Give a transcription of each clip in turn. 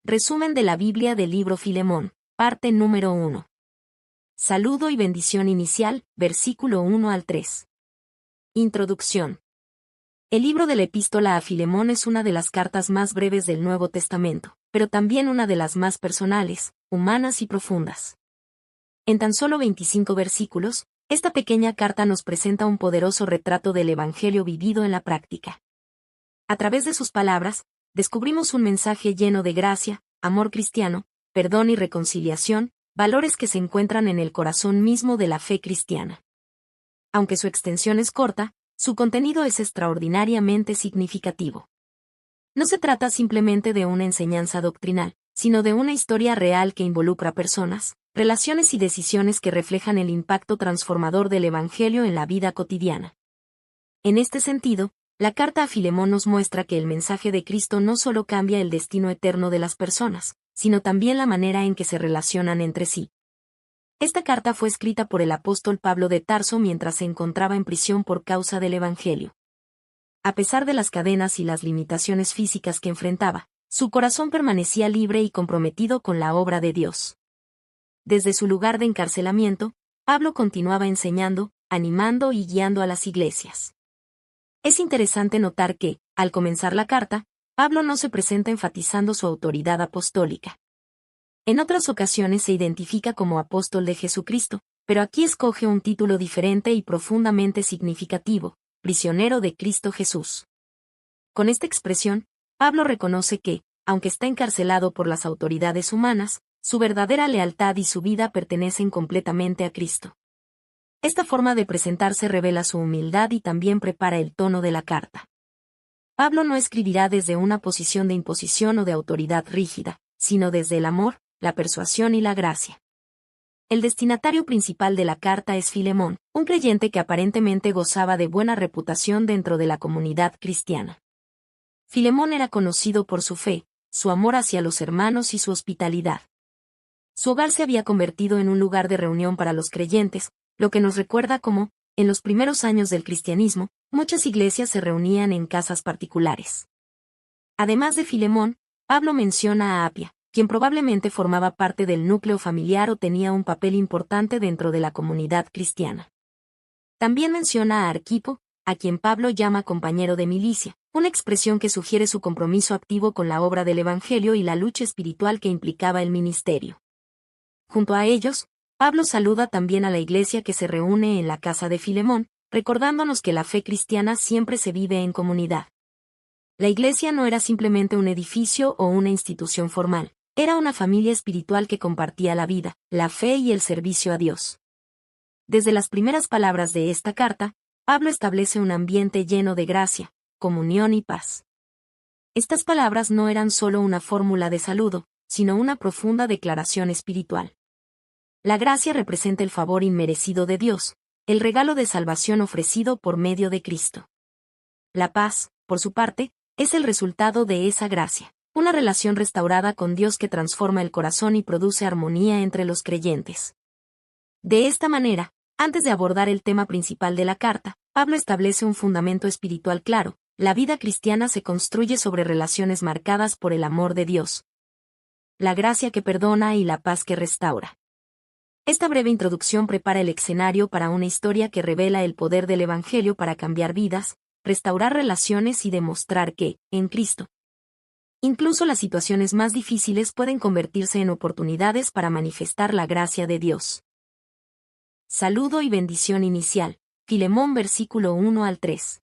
Resumen de la Biblia del libro Filemón, parte número 1. Saludo y bendición inicial, versículo 1 al 3. Introducción. El libro de la Epístola a Filemón es una de las cartas más breves del Nuevo Testamento, pero también una de las más personales, humanas y profundas. En tan solo 25 versículos, esta pequeña carta nos presenta un poderoso retrato del Evangelio vivido en la práctica. A través de sus palabras, descubrimos un mensaje lleno de gracia, amor cristiano, perdón y reconciliación, valores que se encuentran en el corazón mismo de la fe cristiana. Aunque su extensión es corta, su contenido es extraordinariamente significativo. No se trata simplemente de una enseñanza doctrinal, sino de una historia real que involucra personas, relaciones y decisiones que reflejan el impacto transformador del Evangelio en la vida cotidiana. En este sentido, la carta a Filemón nos muestra que el mensaje de Cristo no solo cambia el destino eterno de las personas, sino también la manera en que se relacionan entre sí. Esta carta fue escrita por el apóstol Pablo de Tarso mientras se encontraba en prisión por causa del Evangelio. A pesar de las cadenas y las limitaciones físicas que enfrentaba, su corazón permanecía libre y comprometido con la obra de Dios. Desde su lugar de encarcelamiento, Pablo continuaba enseñando, animando y guiando a las iglesias. Es interesante notar que, al comenzar la carta, Pablo no se presenta enfatizando su autoridad apostólica. En otras ocasiones se identifica como apóstol de Jesucristo, pero aquí escoge un título diferente y profundamente significativo, prisionero de Cristo Jesús. Con esta expresión, Pablo reconoce que, aunque está encarcelado por las autoridades humanas, su verdadera lealtad y su vida pertenecen completamente a Cristo. Esta forma de presentarse revela su humildad y también prepara el tono de la carta. Pablo no escribirá desde una posición de imposición o de autoridad rígida, sino desde el amor, la persuasión y la gracia. El destinatario principal de la carta es Filemón, un creyente que aparentemente gozaba de buena reputación dentro de la comunidad cristiana. Filemón era conocido por su fe, su amor hacia los hermanos y su hospitalidad. Su hogar se había convertido en un lugar de reunión para los creyentes, lo que nos recuerda cómo, en los primeros años del cristianismo, muchas iglesias se reunían en casas particulares. Además de Filemón, Pablo menciona a Apia, quien probablemente formaba parte del núcleo familiar o tenía un papel importante dentro de la comunidad cristiana. También menciona a Arquipo, a quien Pablo llama compañero de milicia, una expresión que sugiere su compromiso activo con la obra del Evangelio y la lucha espiritual que implicaba el ministerio. Junto a ellos, Pablo saluda también a la iglesia que se reúne en la casa de Filemón, recordándonos que la fe cristiana siempre se vive en comunidad. La iglesia no era simplemente un edificio o una institución formal, era una familia espiritual que compartía la vida, la fe y el servicio a Dios. Desde las primeras palabras de esta carta, Pablo establece un ambiente lleno de gracia, comunión y paz. Estas palabras no eran solo una fórmula de saludo, sino una profunda declaración espiritual. La gracia representa el favor inmerecido de Dios, el regalo de salvación ofrecido por medio de Cristo. La paz, por su parte, es el resultado de esa gracia, una relación restaurada con Dios que transforma el corazón y produce armonía entre los creyentes. De esta manera, antes de abordar el tema principal de la carta, Pablo establece un fundamento espiritual claro: la vida cristiana se construye sobre relaciones marcadas por el amor de Dios, la gracia que perdona y la paz que restaura. Esta breve introducción prepara el escenario para una historia que revela el poder del Evangelio para cambiar vidas, restaurar relaciones y demostrar que, en Cristo, incluso las situaciones más difíciles pueden convertirse en oportunidades para manifestar la gracia de Dios. Saludo y bendición inicial, Filemón versículo 1 al 3.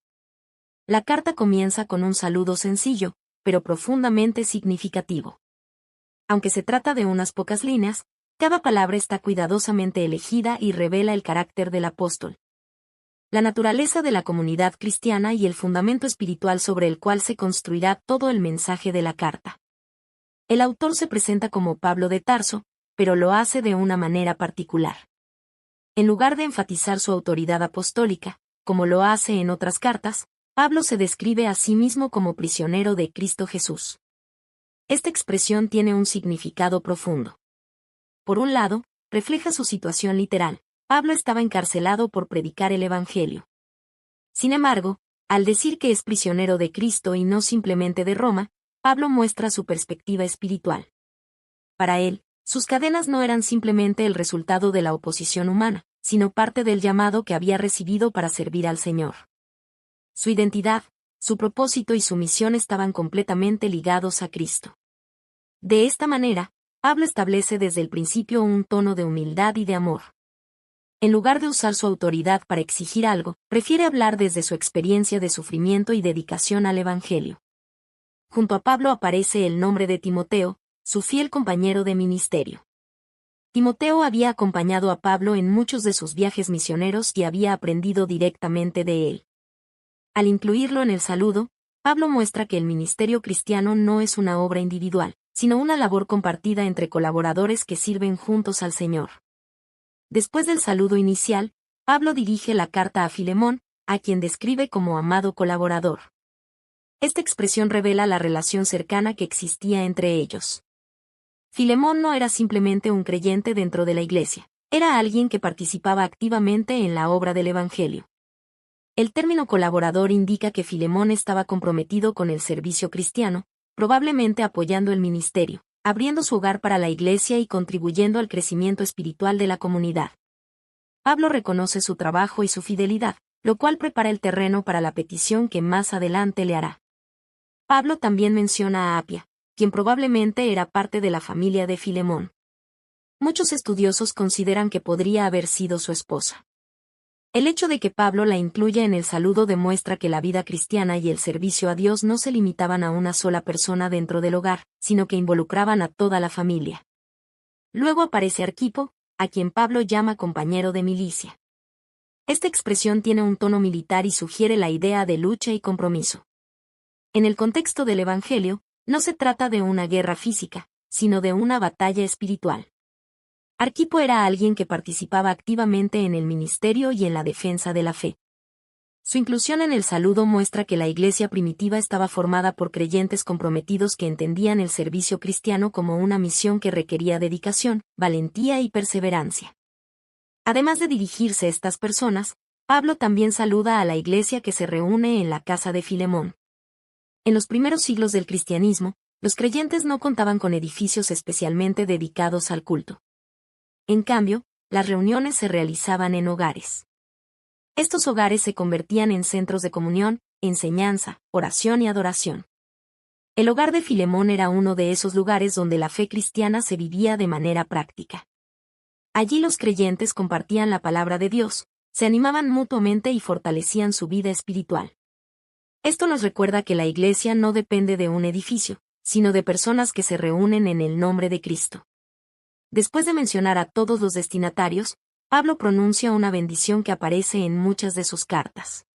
La carta comienza con un saludo sencillo, pero profundamente significativo. Aunque se trata de unas pocas líneas, cada palabra está cuidadosamente elegida y revela el carácter del apóstol, la naturaleza de la comunidad cristiana y el fundamento espiritual sobre el cual se construirá todo el mensaje de la carta. El autor se presenta como Pablo de Tarso, pero lo hace de una manera particular. En lugar de enfatizar su autoridad apostólica, como lo hace en otras cartas, Pablo se describe a sí mismo como prisionero de Cristo Jesús. Esta expresión tiene un significado profundo. Por un lado, refleja su situación literal: Pablo estaba encarcelado por predicar el Evangelio. Sin embargo, al decir que es prisionero de Cristo y no simplemente de Roma, Pablo muestra su perspectiva espiritual. Para él, sus cadenas no eran simplemente el resultado de la oposición humana, sino parte del llamado que había recibido para servir al Señor. Su identidad, su propósito y su misión estaban completamente ligados a Cristo. De esta manera, Pablo establece desde el principio un tono de humildad y de amor. En lugar de usar su autoridad para exigir algo, prefiere hablar desde su experiencia de sufrimiento y dedicación al Evangelio. Junto a Pablo aparece el nombre de Timoteo, su fiel compañero de ministerio. Timoteo había acompañado a Pablo en muchos de sus viajes misioneros y había aprendido directamente de él. Al incluirlo en el saludo, Pablo muestra que el ministerio cristiano no es una obra individual, sino una labor compartida entre colaboradores que sirven juntos al Señor. Después del saludo inicial, Pablo dirige la carta a Filemón, a quien describe como amado colaborador. Esta expresión revela la relación cercana que existía entre ellos. Filemón no era simplemente un creyente dentro de la iglesia, era alguien que participaba activamente en la obra del Evangelio. El término colaborador indica que Filemón estaba comprometido con el servicio cristiano, probablemente apoyando el ministerio, abriendo su hogar para la iglesia y contribuyendo al crecimiento espiritual de la comunidad. Pablo reconoce su trabajo y su fidelidad, lo cual prepara el terreno para la petición que más adelante le hará. Pablo también menciona a Apia, quien probablemente era parte de la familia de Filemón. Muchos estudiosos consideran que podría haber sido su esposa. El hecho de que Pablo la incluya en el saludo demuestra que la vida cristiana y el servicio a Dios no se limitaban a una sola persona dentro del hogar, sino que involucraban a toda la familia. Luego aparece Arquipo, a quien Pablo llama compañero de milicia. Esta expresión tiene un tono militar y sugiere la idea de lucha y compromiso. En el contexto del Evangelio, no se trata de una guerra física, sino de una batalla espiritual. Arquipo era alguien que participaba activamente en el ministerio y en la defensa de la fe. Su inclusión en el saludo muestra que la iglesia primitiva estaba formada por creyentes comprometidos que entendían el servicio cristiano como una misión que requería dedicación, valentía y perseverancia. Además de dirigirse a estas personas, Pablo también saluda a la iglesia que se reúne en la casa de Filemón. En los primeros siglos del cristianismo, los creyentes no contaban con edificios especialmente dedicados al culto. En cambio, las reuniones se realizaban en hogares. Estos hogares se convertían en centros de comunión, enseñanza, oración y adoración. El hogar de Filemón era uno de esos lugares donde la fe cristiana se vivía de manera práctica. Allí los creyentes compartían la palabra de Dios, se animaban mutuamente y fortalecían su vida espiritual. Esto nos recuerda que la iglesia no depende de un edificio, sino de personas que se reúnen en el nombre de Cristo. Después de mencionar a todos los destinatarios, Pablo pronuncia una bendición que aparece en muchas de sus cartas.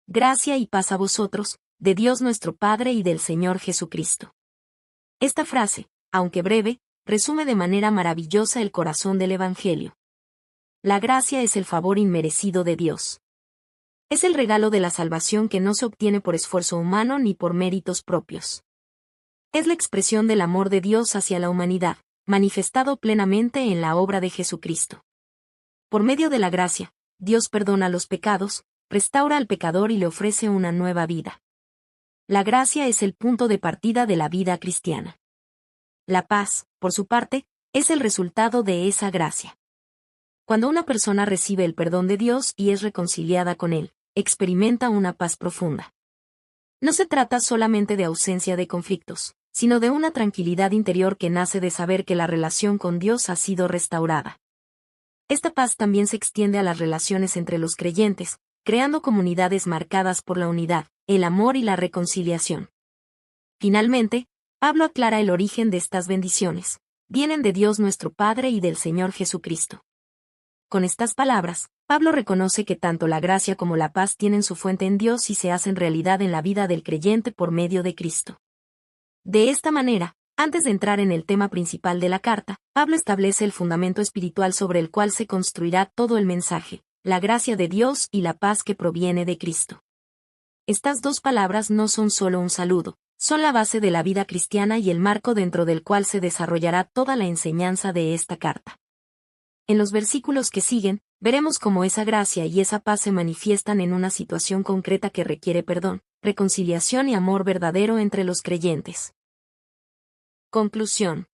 Gracia y paz a vosotros, de Dios nuestro Padre y del Señor Jesucristo. Esta frase, aunque breve, resume de manera maravillosa el corazón del Evangelio. La gracia es el favor inmerecido de Dios. Es el regalo de la salvación que no se obtiene por esfuerzo humano ni por méritos propios. Es la expresión del amor de Dios hacia la humanidad, manifestado plenamente en la obra de Jesucristo. Por medio de la gracia, Dios perdona los pecados, restaura al pecador y le ofrece una nueva vida. La gracia es el punto de partida de la vida cristiana. La paz, por su parte, es el resultado de esa gracia. Cuando una persona recibe el perdón de Dios y es reconciliada con Él, experimenta una paz profunda. No se trata solamente de ausencia de conflictos, sino de una tranquilidad interior que nace de saber que la relación con Dios ha sido restaurada. Esta paz también se extiende a las relaciones entre los creyentes, creando comunidades marcadas por la unidad, el amor y la reconciliación. Finalmente, Pablo aclara el origen de estas bendiciones. Vienen de Dios nuestro Padre y del Señor Jesucristo. Con estas palabras, Pablo reconoce que tanto la gracia como la paz tienen su fuente en Dios y se hacen realidad en la vida del creyente por medio de Cristo. De esta manera, antes de entrar en el tema principal de la carta, Pablo establece el fundamento espiritual sobre el cual se construirá todo el mensaje, la gracia de Dios y la paz que proviene de Cristo. Estas dos palabras no son solo un saludo, son la base de la vida cristiana y el marco dentro del cual se desarrollará toda la enseñanza de esta carta. En los versículos que siguen, veremos cómo esa gracia y esa paz se manifiestan en una situación concreta que requiere perdón, reconciliación y amor verdadero entre los creyentes. Conclusión.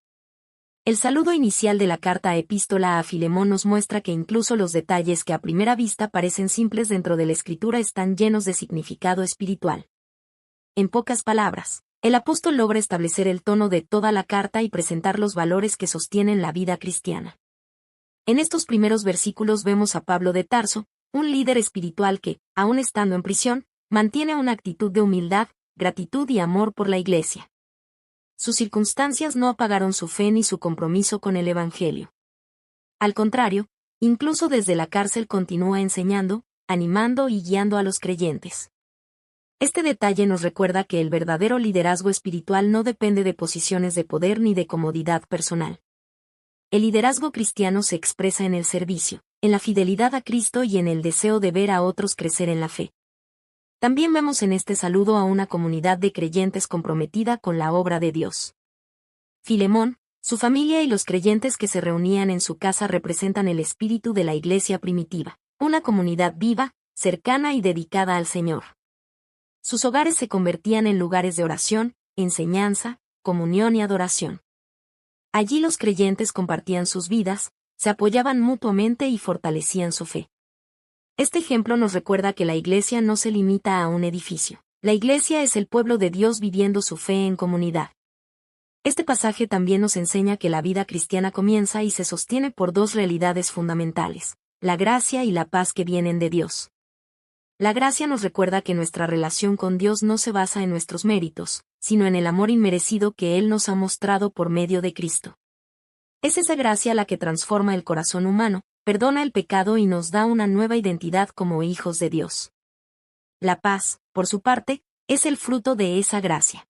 El saludo inicial de la carta Epístola a Filemón nos muestra que incluso los detalles que a primera vista parecen simples dentro de la Escritura están llenos de significado espiritual. En pocas palabras, el apóstol logra establecer el tono de toda la carta y presentar los valores que sostienen la vida cristiana. En estos primeros versículos vemos a Pablo de Tarso, un líder espiritual que, aun estando en prisión, mantiene una actitud de humildad, gratitud y amor por la Iglesia. Sus circunstancias no apagaron su fe ni su compromiso con el Evangelio. Al contrario, incluso desde la cárcel continúa enseñando, animando y guiando a los creyentes. Este detalle nos recuerda que el verdadero liderazgo espiritual no depende de posiciones de poder ni de comodidad personal. El liderazgo cristiano se expresa en el servicio, en la fidelidad a Cristo y en el deseo de ver a otros crecer en la fe. También vemos en este saludo a una comunidad de creyentes comprometida con la obra de Dios. Filemón, su familia y los creyentes que se reunían en su casa representan el espíritu de la iglesia primitiva, una comunidad viva, cercana y dedicada al Señor. Sus hogares se convertían en lugares de oración, enseñanza, comunión y adoración. Allí los creyentes compartían sus vidas, se apoyaban mutuamente y fortalecían su fe. Este ejemplo nos recuerda que la iglesia no se limita a un edificio. La iglesia es el pueblo de Dios viviendo su fe en comunidad. Este pasaje también nos enseña que la vida cristiana comienza y se sostiene por dos realidades fundamentales: la gracia y la paz que vienen de Dios. La gracia nos recuerda que nuestra relación con Dios no se basa en nuestros méritos, sino en el amor inmerecido que Él nos ha mostrado por medio de Cristo. Es esa gracia la que transforma el corazón humano, perdona el pecado y nos da una nueva identidad como hijos de Dios. La paz, por su parte, es el fruto de esa gracia.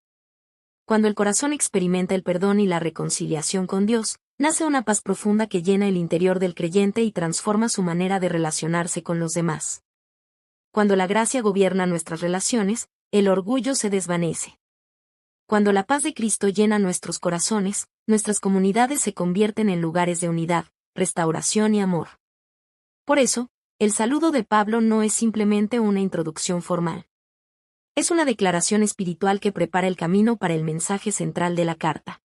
Cuando el corazón experimenta el perdón y la reconciliación con Dios, nace una paz profunda que llena el interior del creyente y transforma su manera de relacionarse con los demás. Cuando la gracia gobierna nuestras relaciones, el orgullo se desvanece. Cuando la paz de Cristo llena nuestros corazones, nuestras comunidades se convierten en lugares de unidad, restauración y amor. Por eso, el saludo de Pablo no es simplemente una introducción formal. Es una declaración espiritual que prepara el camino para el mensaje central de la carta.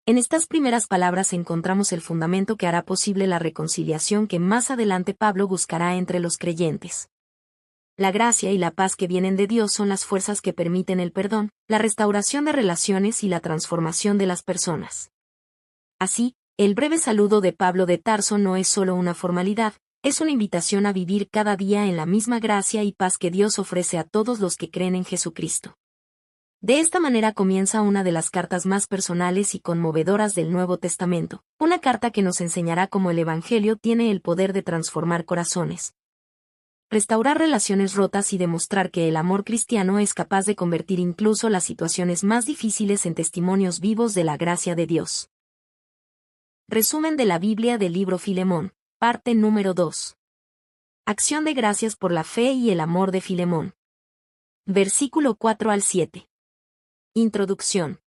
En estas primeras palabras encontramos el fundamento que hará posible la reconciliación que más adelante Pablo buscará entre los creyentes. La gracia y la paz que vienen de Dios son las fuerzas que permiten el perdón, la restauración de relaciones y la transformación de las personas. Así, el breve saludo de Pablo de Tarso no es solo una formalidad, es una invitación a vivir cada día en la misma gracia y paz que Dios ofrece a todos los que creen en Jesucristo. De esta manera comienza una de las cartas más personales y conmovedoras del Nuevo Testamento, una carta que nos enseñará cómo el Evangelio tiene el poder de transformar corazones, restaurar relaciones rotas y demostrar que el amor cristiano es capaz de convertir incluso las situaciones más difíciles en testimonios vivos de la gracia de Dios. Resumen de la Biblia del libro Filemón, parte número 2. Acción de gracias por la fe y el amor de Filemón. Versículo 4 al 7. Introducción.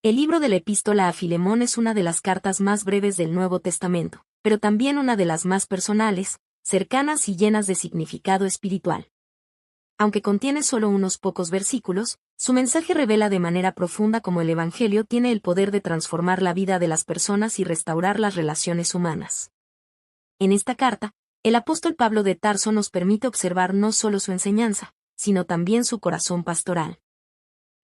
El libro de la Epístola a Filemón es una de las cartas más breves del Nuevo Testamento, pero también una de las más personales, cercanas y llenas de significado espiritual. Aunque contiene solo unos pocos versículos, su mensaje revela de manera profunda cómo el Evangelio tiene el poder de transformar la vida de las personas y restaurar las relaciones humanas. En esta carta, el apóstol Pablo de Tarso nos permite observar no solo su enseñanza, sino también su corazón pastoral.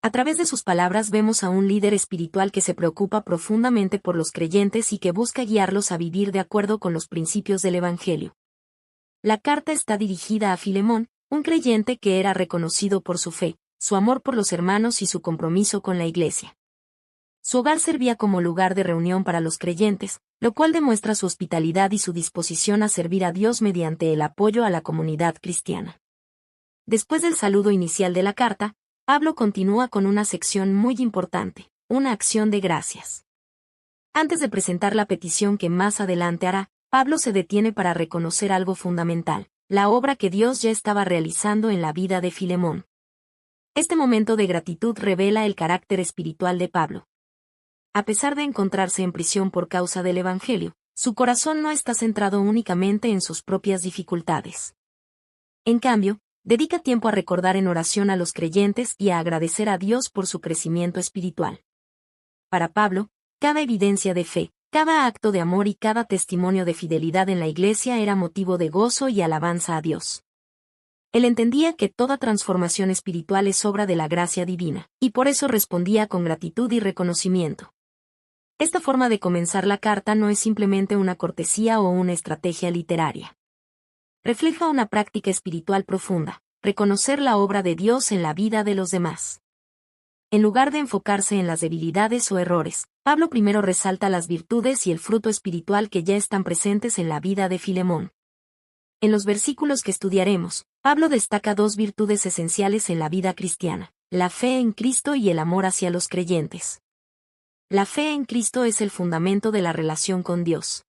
A través de sus palabras vemos a un líder espiritual que se preocupa profundamente por los creyentes y que busca guiarlos a vivir de acuerdo con los principios del Evangelio. La carta está dirigida a Filemón, un creyente que era reconocido por su fe, su amor por los hermanos y su compromiso con la Iglesia. Su hogar servía como lugar de reunión para los creyentes, lo cual demuestra su hospitalidad y su disposición a servir a Dios mediante el apoyo a la comunidad cristiana. Después del saludo inicial de la carta, Pablo continúa con una sección muy importante, una acción de gracias. Antes de presentar la petición que más adelante hará, Pablo se detiene para reconocer algo fundamental, la obra que Dios ya estaba realizando en la vida de Filemón. Este momento de gratitud revela el carácter espiritual de Pablo. A pesar de encontrarse en prisión por causa del Evangelio, su corazón no está centrado únicamente en sus propias dificultades. En cambio, dedica tiempo a recordar en oración a los creyentes y a agradecer a Dios por su crecimiento espiritual. Para Pablo, cada evidencia de fe, cada acto de amor y cada testimonio de fidelidad en la iglesia era motivo de gozo y alabanza a Dios. Él entendía que toda transformación espiritual es obra de la gracia divina, y por eso respondía con gratitud y reconocimiento. Esta forma de comenzar la carta no es simplemente una cortesía o una estrategia literaria. Refleja una práctica espiritual profunda, reconocer la obra de Dios en la vida de los demás. En lugar de enfocarse en las debilidades o errores, Pablo primero resalta las virtudes y el fruto espiritual que ya están presentes en la vida de Filemón. En los versículos que estudiaremos, Pablo destaca dos virtudes esenciales en la vida cristiana: la fe en Cristo y el amor hacia los creyentes. La fe en Cristo es el fundamento de la relación con Dios.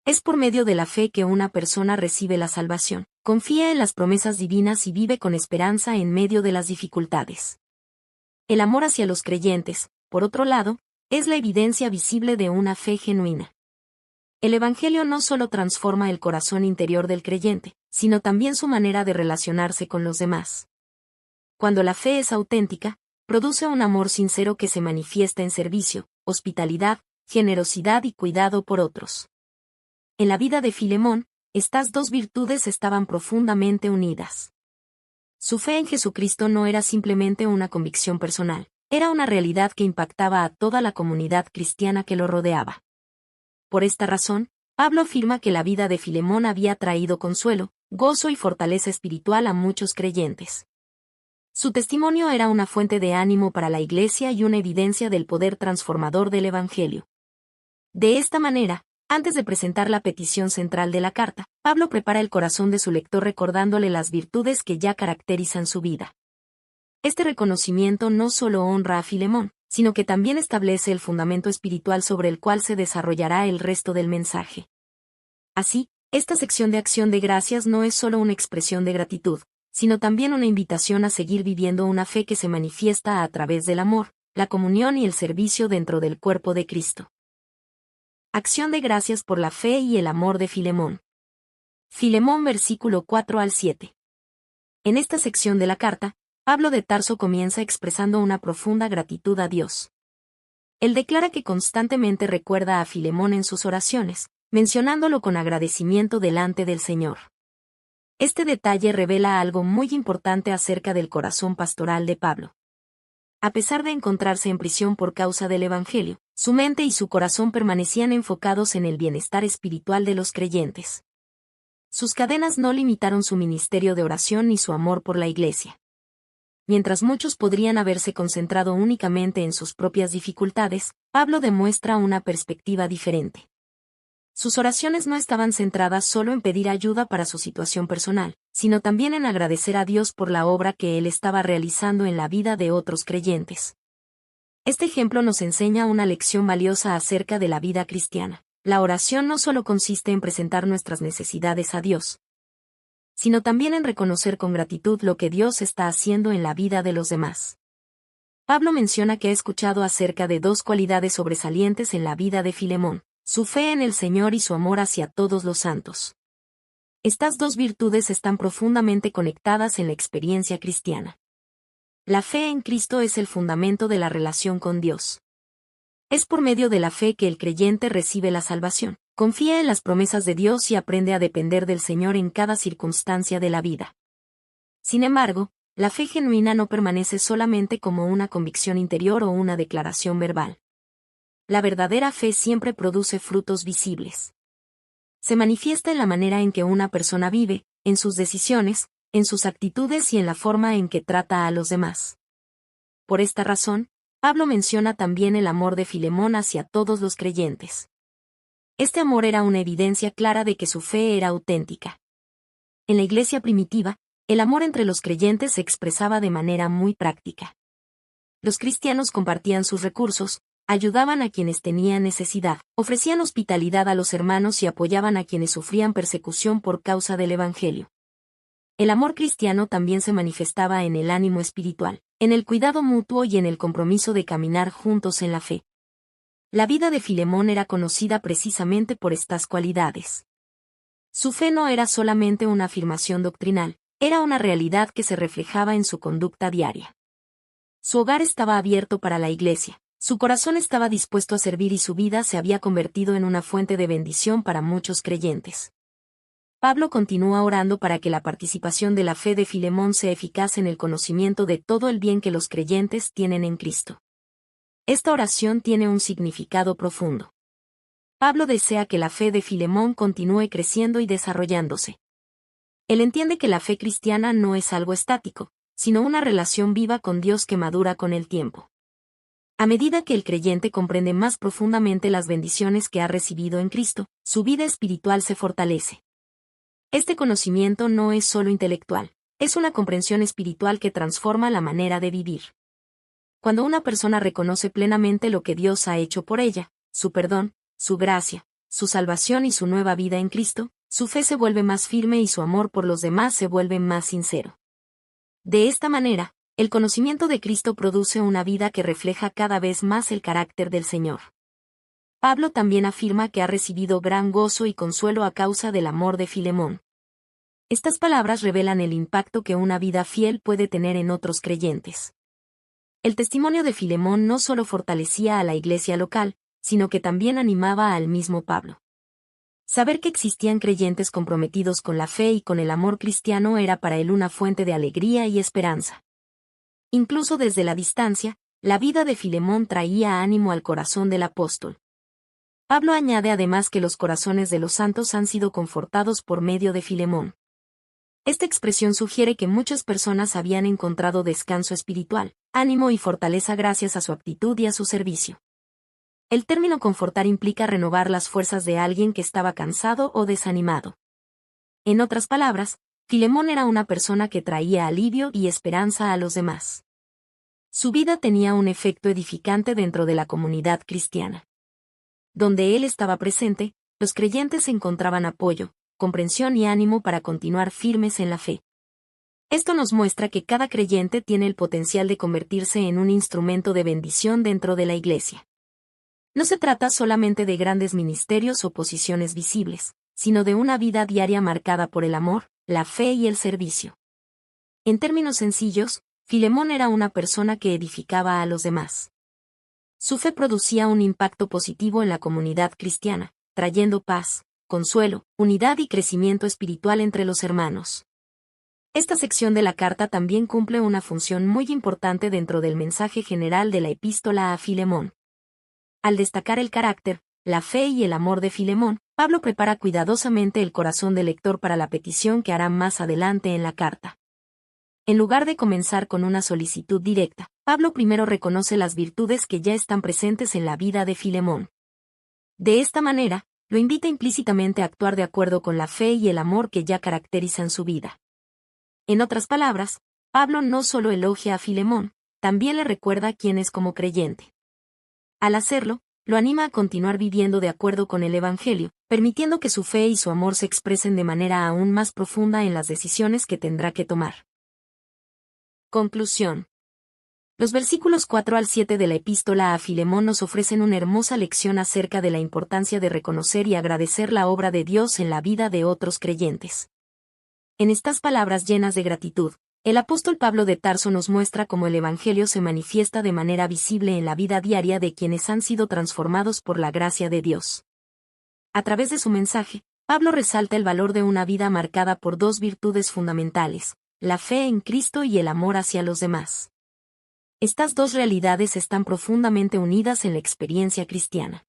Es por medio de la fe que una persona recibe la salvación, confía en las promesas divinas y vive con esperanza en medio de las dificultades. El amor hacia los creyentes, por otro lado, es la evidencia visible de una fe genuina. El Evangelio no solo transforma el corazón interior del creyente, sino también su manera de relacionarse con los demás. Cuando la fe es auténtica, produce un amor sincero que se manifiesta en servicio, hospitalidad, generosidad y cuidado por otros. En la vida de Filemón, estas dos virtudes estaban profundamente unidas. Su fe en Jesucristo no era simplemente una convicción personal, era una realidad que impactaba a toda la comunidad cristiana que lo rodeaba. Por esta razón, Pablo afirma que la vida de Filemón había traído consuelo, gozo y fortaleza espiritual a muchos creyentes. Su testimonio era una fuente de ánimo para la iglesia y una evidencia del poder transformador del Evangelio. De esta manera, antes de presentar la petición central de la carta, Pablo prepara el corazón de su lector recordándole las virtudes que ya caracterizan su vida. Este reconocimiento no solo honra a Filemón, sino que también establece el fundamento espiritual sobre el cual se desarrollará el resto del mensaje. Así, esta sección de acción de gracias no es solo una expresión de gratitud, sino también una invitación a seguir viviendo una fe que se manifiesta a través del amor, la comunión y el servicio dentro del cuerpo de Cristo. Acción de gracias por la fe y el amor de Filemón. Filemón versículo 4 al 7. En esta sección de la carta, Pablo de Tarso comienza expresando una profunda gratitud a Dios. Él declara que constantemente recuerda a Filemón en sus oraciones, mencionándolo con agradecimiento delante del Señor. Este detalle revela algo muy importante acerca del corazón pastoral de Pablo. A pesar de encontrarse en prisión por causa del Evangelio, su mente y su corazón permanecían enfocados en el bienestar espiritual de los creyentes. Sus cadenas no limitaron su ministerio de oración ni su amor por la iglesia. Mientras muchos podrían haberse concentrado únicamente en sus propias dificultades, Pablo demuestra una perspectiva diferente. Sus oraciones no estaban centradas solo en pedir ayuda para su situación personal, sino también en agradecer a Dios por la obra que él estaba realizando en la vida de otros creyentes. Este ejemplo nos enseña una lección valiosa acerca de la vida cristiana. La oración no solo consiste en presentar nuestras necesidades a Dios, sino también en reconocer con gratitud lo que Dios está haciendo en la vida de los demás. Pablo menciona que ha escuchado acerca de dos cualidades sobresalientes en la vida de Filemón: su fe en el Señor y su amor hacia todos los santos. Estas dos virtudes están profundamente conectadas en la experiencia cristiana. La fe en Cristo es el fundamento de la relación con Dios. Es por medio de la fe que el creyente recibe la salvación, confía en las promesas de Dios y aprende a depender del Señor en cada circunstancia de la vida. Sin embargo, la fe genuina no permanece solamente como una convicción interior o una declaración verbal. La verdadera fe siempre produce frutos visibles. Se manifiesta en la manera en que una persona vive, en sus decisiones, en sus actitudes y en la forma en que trata a los demás. Por esta razón, Pablo menciona también el amor de Filemón hacia todos los creyentes. Este amor era una evidencia clara de que su fe era auténtica. En la iglesia primitiva, el amor entre los creyentes se expresaba de manera muy práctica. Los cristianos compartían sus recursos, ayudaban a quienes tenían necesidad, ofrecían hospitalidad a los hermanos y apoyaban a quienes sufrían persecución por causa del Evangelio. El amor cristiano también se manifestaba en el ánimo espiritual, en el cuidado mutuo y en el compromiso de caminar juntos en la fe. La vida de Filemón era conocida precisamente por estas cualidades. Su fe no era solamente una afirmación doctrinal, Era una realidad que se reflejaba en su conducta diaria. Su hogar estaba abierto para la iglesia, su corazón estaba dispuesto a servir y su vida se había convertido en una fuente de bendición para muchos creyentes. Pablo continúa orando para que la participación de la fe de Filemón sea eficaz en el conocimiento de todo el bien que los creyentes tienen en Cristo. Esta oración tiene un significado profundo. Pablo desea que la fe de Filemón continúe creciendo y desarrollándose. Él entiende que la fe cristiana no es algo estático, sino una relación viva con Dios que madura con el tiempo. A medida que el creyente comprende más profundamente las bendiciones que ha recibido en Cristo, su vida espiritual se fortalece. Este conocimiento no es solo intelectual, es una comprensión espiritual que transforma la manera de vivir. Cuando una persona reconoce plenamente lo que Dios ha hecho por ella, su perdón, su gracia, su salvación y su nueva vida en Cristo, su fe se vuelve más firme y su amor por los demás se vuelve más sincero. De esta manera, el conocimiento de Cristo produce una vida que refleja cada vez más el carácter del Señor. Pablo también afirma que ha recibido gran gozo y consuelo a causa del amor de Filemón. Estas palabras revelan el impacto que una vida fiel puede tener en otros creyentes. El testimonio de Filemón no solo fortalecía a la iglesia local, sino que también animaba al mismo Pablo. Saber que existían creyentes comprometidos con la fe y con el amor cristiano era para él una fuente de alegría y esperanza. Incluso desde la distancia, la vida de Filemón traía ánimo al corazón del apóstol. Pablo añade además que los corazones de los santos han sido confortados por medio de Filemón. Esta expresión sugiere que muchas personas habían encontrado descanso espiritual, ánimo y fortaleza gracias a su actitud y a su servicio. El término confortar implica renovar las fuerzas de alguien que estaba cansado o desanimado. En otras palabras, Filemón era una persona que traía alivio y esperanza a los demás. Su vida tenía un efecto edificante dentro de la comunidad cristiana. Donde él estaba presente, los creyentes encontraban apoyo, comprensión y ánimo para continuar firmes en la fe. Esto nos muestra que cada creyente tiene el potencial de convertirse en un instrumento de bendición dentro de la iglesia. No se trata solamente de grandes ministerios o posiciones visibles, sino de una vida diaria marcada por el amor, la fe y el servicio. En términos sencillos, Filemón era una persona que edificaba a los demás. Su fe producía un impacto positivo en la comunidad cristiana, trayendo paz, consuelo, unidad y crecimiento espiritual entre los hermanos. Esta sección de la carta también cumple una función muy importante dentro del mensaje general de la epístola a Filemón. Al destacar el carácter, la fe y el amor de Filemón, Pablo prepara cuidadosamente el corazón del lector para la petición que hará más adelante en la carta. En lugar de comenzar con una solicitud directa, Pablo primero reconoce las virtudes que ya están presentes en la vida de Filemón. De esta manera, lo invita implícitamente a actuar de acuerdo con la fe y el amor que ya caracterizan su vida. En otras palabras, Pablo no solo elogia a Filemón, también le recuerda quién es como creyente. Al hacerlo, lo anima a continuar viviendo de acuerdo con el Evangelio, permitiendo que su fe y su amor se expresen de manera aún más profunda en las decisiones que tendrá que tomar. Conclusión. Los versículos 4 al 7 de la epístola a Filemón nos ofrecen una hermosa lección acerca de la importancia de reconocer y agradecer la obra de Dios en la vida de otros creyentes. En estas palabras llenas de gratitud, el apóstol Pablo de Tarso nos muestra cómo el Evangelio se manifiesta de manera visible en la vida diaria de quienes han sido transformados por la gracia de Dios. A través de su mensaje, Pablo resalta el valor de una vida marcada por dos virtudes fundamentales, la fe en Cristo y el amor hacia los demás. Estas dos realidades están profundamente unidas en la experiencia cristiana.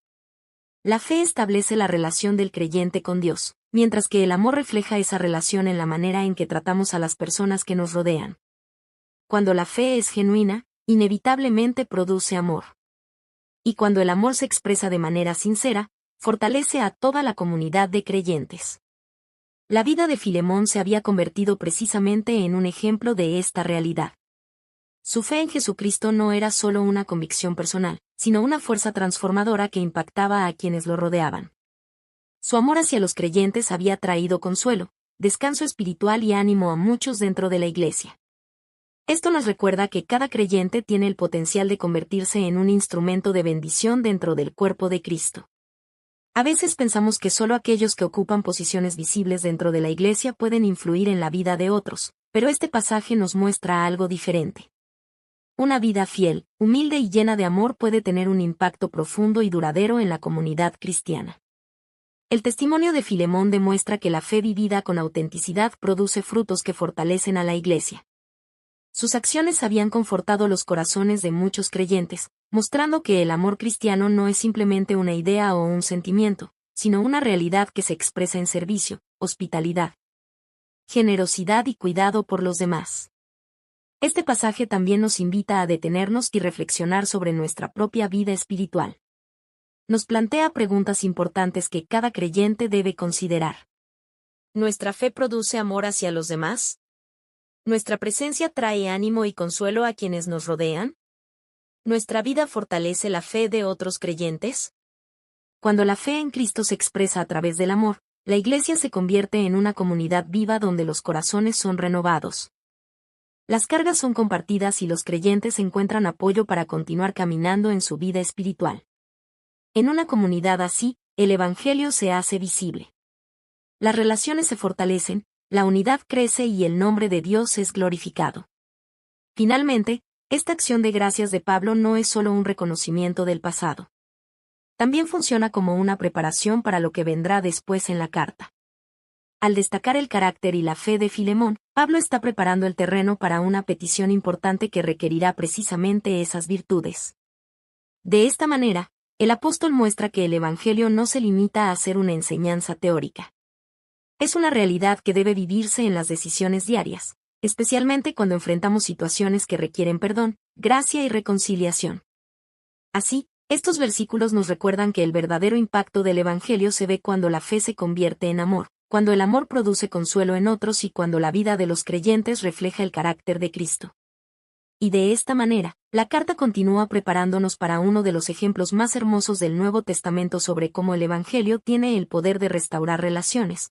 La fe establece la relación del creyente con Dios, mientras que el amor refleja esa relación en la manera en que tratamos a las personas que nos rodean. Cuando la fe es genuina, inevitablemente produce amor. Y cuando el amor se expresa de manera sincera, fortalece a toda la comunidad de creyentes. La vida de Filemón se había convertido precisamente en un ejemplo de esta realidad. Su fe en Jesucristo no era solo una convicción personal, sino una fuerza transformadora que impactaba a quienes lo rodeaban. Su amor hacia los creyentes había traído consuelo, descanso espiritual y ánimo a muchos dentro de la iglesia. Esto nos recuerda que cada creyente tiene el potencial de convertirse en un instrumento de bendición dentro del cuerpo de Cristo. A veces pensamos que solo aquellos que ocupan posiciones visibles dentro de la iglesia pueden influir en la vida de otros, pero este pasaje nos muestra algo diferente. Una vida fiel, humilde y llena de amor puede tener un impacto profundo y duradero en la comunidad cristiana. El testimonio de Filemón demuestra que la fe vivida con autenticidad produce frutos que fortalecen a la Iglesia. Sus acciones habían confortado los corazones de muchos creyentes, mostrando que el amor cristiano no es simplemente una idea o un sentimiento, sino una realidad que se expresa en servicio, hospitalidad, generosidad y cuidado por los demás. Este pasaje también nos invita a detenernos y reflexionar sobre nuestra propia vida espiritual. Nos plantea preguntas importantes que cada creyente debe considerar. ¿Nuestra fe produce amor hacia los demás? ¿Nuestra presencia trae ánimo y consuelo a quienes nos rodean? ¿Nuestra vida fortalece la fe de otros creyentes? Cuando la fe en Cristo se expresa a través del amor, la Iglesia se convierte en una comunidad viva donde los corazones son renovados. Las cargas son compartidas y los creyentes encuentran apoyo para continuar caminando en su vida espiritual. En una comunidad así, el Evangelio se hace visible. Las relaciones se fortalecen, la unidad crece y el nombre de Dios es glorificado. Finalmente, esta acción de gracias de Pablo no es solo un reconocimiento del pasado. También funciona como una preparación para lo que vendrá después en la carta. Al destacar el carácter y la fe de Filemón, Pablo está preparando el terreno para una petición importante que requerirá precisamente esas virtudes. De esta manera, el apóstol muestra que el Evangelio no se limita a ser una enseñanza teórica. Es una realidad que debe vivirse en las decisiones diarias, especialmente cuando enfrentamos situaciones que requieren perdón, gracia y reconciliación. Así, estos versículos nos recuerdan que el verdadero impacto del Evangelio se ve cuando la fe se convierte en amor, cuando el amor produce consuelo en otros y cuando la vida de los creyentes refleja el carácter de Cristo. Y de esta manera, la carta continúa preparándonos para uno de los ejemplos más hermosos del Nuevo Testamento sobre cómo el Evangelio tiene el poder de restaurar relaciones,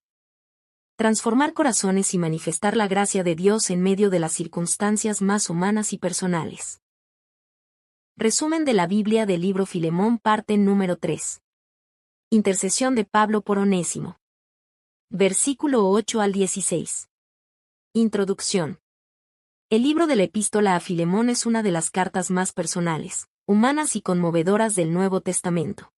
transformar corazones y manifestar la gracia de Dios en medio de las circunstancias más humanas y personales. Resumen de la Biblia del libro Filemón, parte número 3. Intercesión de Pablo por Onésimo. Versículo 8 al 16. Introducción. El libro de la Epístola a Filemón es una de las cartas más personales, humanas y conmovedoras del Nuevo Testamento.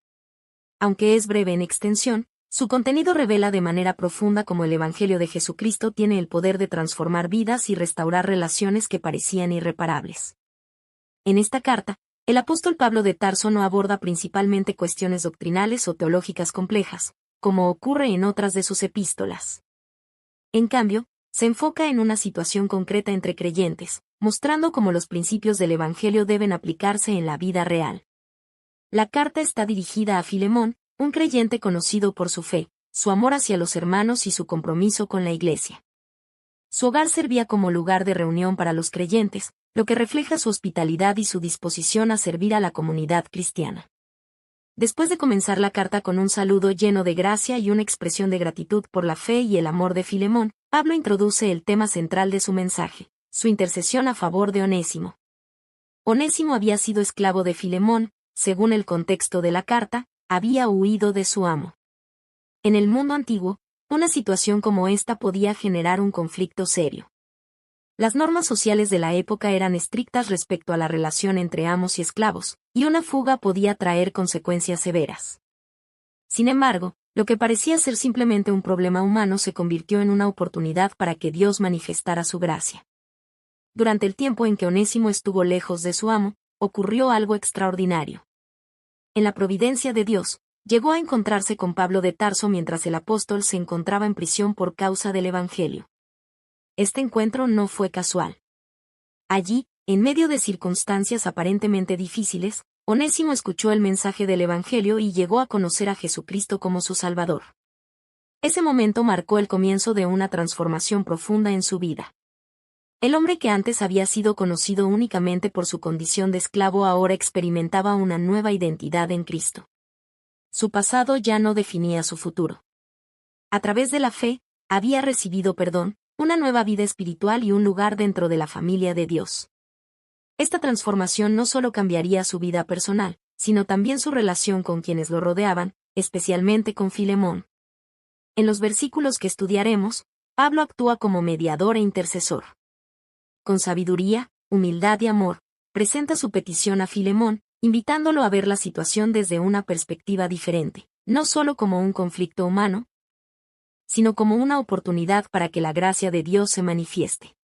Aunque es breve en extensión, su contenido revela de manera profunda cómo el Evangelio de Jesucristo tiene el poder de transformar vidas y restaurar relaciones que parecían irreparables. En esta carta, el apóstol Pablo de Tarso no aborda principalmente cuestiones doctrinales o teológicas complejas, como ocurre en otras de sus epístolas. En cambio, se enfoca en una situación concreta entre creyentes, mostrando cómo los principios del Evangelio deben aplicarse en la vida real. La carta está dirigida a Filemón, un creyente conocido por su fe, su amor hacia los hermanos y su compromiso con la Iglesia. Su hogar servía como lugar de reunión para los creyentes, lo que refleja su hospitalidad y su disposición a servir a la comunidad cristiana. Después de comenzar la carta con un saludo lleno de gracia y una expresión de gratitud por la fe y el amor de Filemón, Pablo introduce el tema central de su mensaje, su intercesión a favor de Onésimo. Onésimo había sido esclavo de Filemón, según el contexto de la carta, había huido de su amo. En el mundo antiguo, una situación como esta podía generar un conflicto serio. Las normas sociales de la época eran estrictas respecto a la relación entre amos y esclavos, y una fuga podía traer consecuencias severas. Sin embargo, lo que parecía ser simplemente un problema humano se convirtió en una oportunidad para que Dios manifestara su gracia. Durante el tiempo en que Onésimo estuvo lejos de su amo, ocurrió algo extraordinario. En la providencia de Dios, llegó a encontrarse con Pablo de Tarso mientras el apóstol se encontraba en prisión por causa del Evangelio. Este encuentro no fue casual. Allí, en medio de circunstancias aparentemente difíciles, Onésimo escuchó el mensaje del Evangelio y llegó a conocer a Jesucristo como su Salvador. Ese momento marcó el comienzo de una transformación profunda en su vida. El hombre que antes había sido conocido únicamente por su condición de esclavo ahora experimentaba una nueva identidad en Cristo. Su pasado ya no definía su futuro. A través de la fe, había recibido perdón, una nueva vida espiritual y un lugar dentro de la familia de Dios. Esta transformación no solo cambiaría su vida personal, sino también su relación con quienes lo rodeaban, especialmente con Filemón. En los versículos que estudiaremos, Pablo actúa como mediador e intercesor. Con sabiduría, humildad y amor, presenta su petición a Filemón, invitándolo a ver la situación desde una perspectiva diferente, no solo como un conflicto humano, sino como una oportunidad para que la gracia de Dios se manifieste.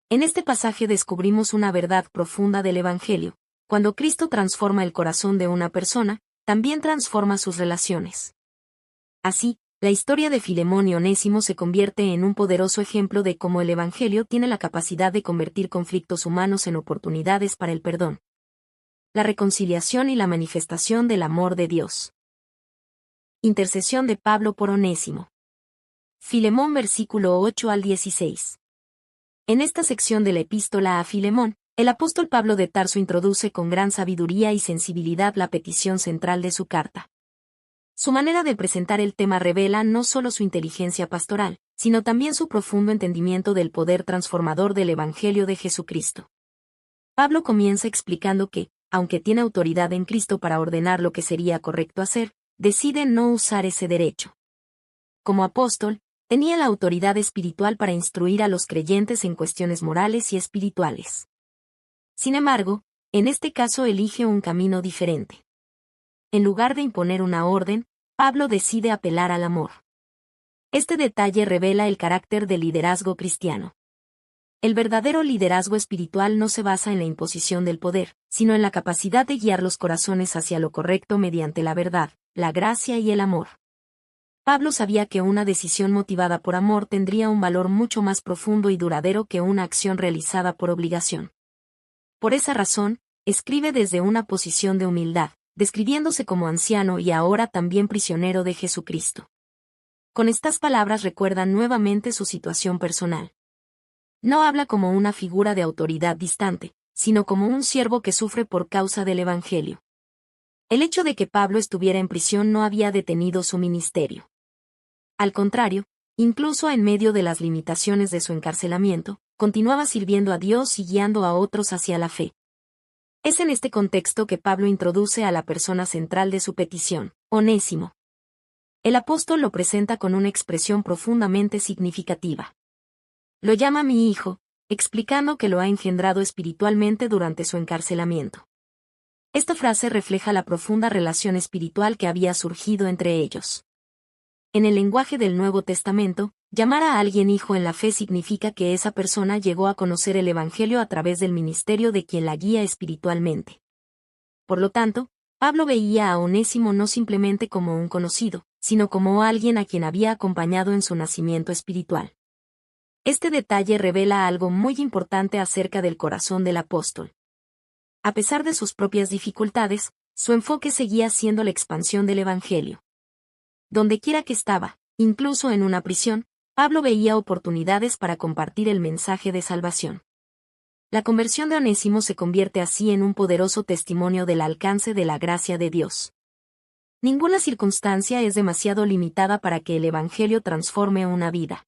En este pasaje descubrimos una verdad profunda del Evangelio. Cuando Cristo transforma el corazón de una persona, también transforma sus relaciones. Así, la historia de Filemón y Onésimo se convierte en un poderoso ejemplo de cómo el Evangelio tiene la capacidad de convertir conflictos humanos en oportunidades para el perdón, la reconciliación y la manifestación del amor de Dios. Intercesión de Pablo por Onésimo. Filemón versículo 8 al 16. En esta sección de la epístola a Filemón, el apóstol Pablo de Tarso introduce con gran sabiduría y sensibilidad la petición central de su carta. Su manera de presentar el tema revela no solo su inteligencia pastoral, sino también su profundo entendimiento del poder transformador del Evangelio de Jesucristo. Pablo comienza explicando que, aunque tiene autoridad en Cristo para ordenar lo que sería correcto hacer, decide no usar ese derecho. Como apóstol, tenía la autoridad espiritual para instruir a los creyentes en cuestiones morales y espirituales. Sin embargo, en este caso elige un camino diferente. En lugar de imponer una orden, Pablo decide apelar al amor. Este detalle revela el carácter del liderazgo cristiano. El verdadero liderazgo espiritual no se basa en la imposición del poder, sino en la capacidad de guiar los corazones hacia lo correcto mediante la verdad, la gracia y el amor. Pablo sabía que una decisión motivada por amor tendría un valor mucho más profundo y duradero que una acción realizada por obligación. Por esa razón, escribe desde una posición de humildad, describiéndose como anciano y ahora también prisionero de Jesucristo. Con estas palabras recuerda nuevamente su situación personal. No habla como una figura de autoridad distante, sino como un siervo que sufre por causa del Evangelio. El hecho de que Pablo estuviera en prisión no había detenido su ministerio. Al contrario, incluso en medio de las limitaciones de su encarcelamiento, continuaba sirviendo a Dios y guiando a otros hacia la fe. Es en este contexto que Pablo introduce a la persona central de su petición, Onésimo. El apóstol lo presenta con una expresión profundamente significativa. Lo llama mi hijo, explicando que lo ha engendrado espiritualmente durante su encarcelamiento. Esta frase refleja la profunda relación espiritual que había surgido entre ellos. En el lenguaje del Nuevo Testamento, llamar a alguien hijo en la fe significa que esa persona llegó a conocer el Evangelio a través del ministerio de quien la guía espiritualmente. Por lo tanto, Pablo veía a Onésimo no simplemente como un conocido, sino como alguien a quien había acompañado en su nacimiento espiritual. Este detalle revela algo muy importante acerca del corazón del apóstol. A pesar de sus propias dificultades, su enfoque seguía siendo la expansión del Evangelio. Dondequiera que estaba, incluso en una prisión, Pablo veía oportunidades para compartir el mensaje de salvación. La conversión de Onésimo se convierte así en un poderoso testimonio del alcance de la gracia de Dios. Ninguna circunstancia es demasiado limitada para que el Evangelio transforme una vida.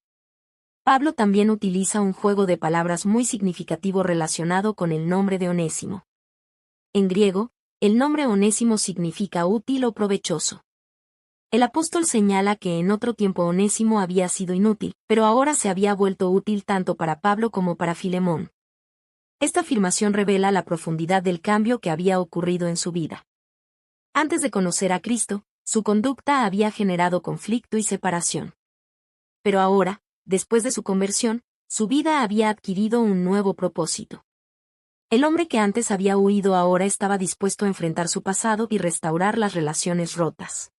Pablo también utiliza un juego de palabras muy significativo relacionado con el nombre de Onésimo. En griego, el nombre Onésimo significa útil o provechoso. El apóstol señala que en otro tiempo Onésimo había sido inútil, pero ahora se había vuelto útil tanto para Pablo como para Filemón. Esta afirmación revela la profundidad del cambio que había ocurrido en su vida. Antes de conocer a Cristo, su conducta había generado conflicto y separación. Pero ahora, después de su conversión, su vida había adquirido un nuevo propósito. El hombre que antes había huido ahora estaba dispuesto a enfrentar su pasado y restaurar las relaciones rotas.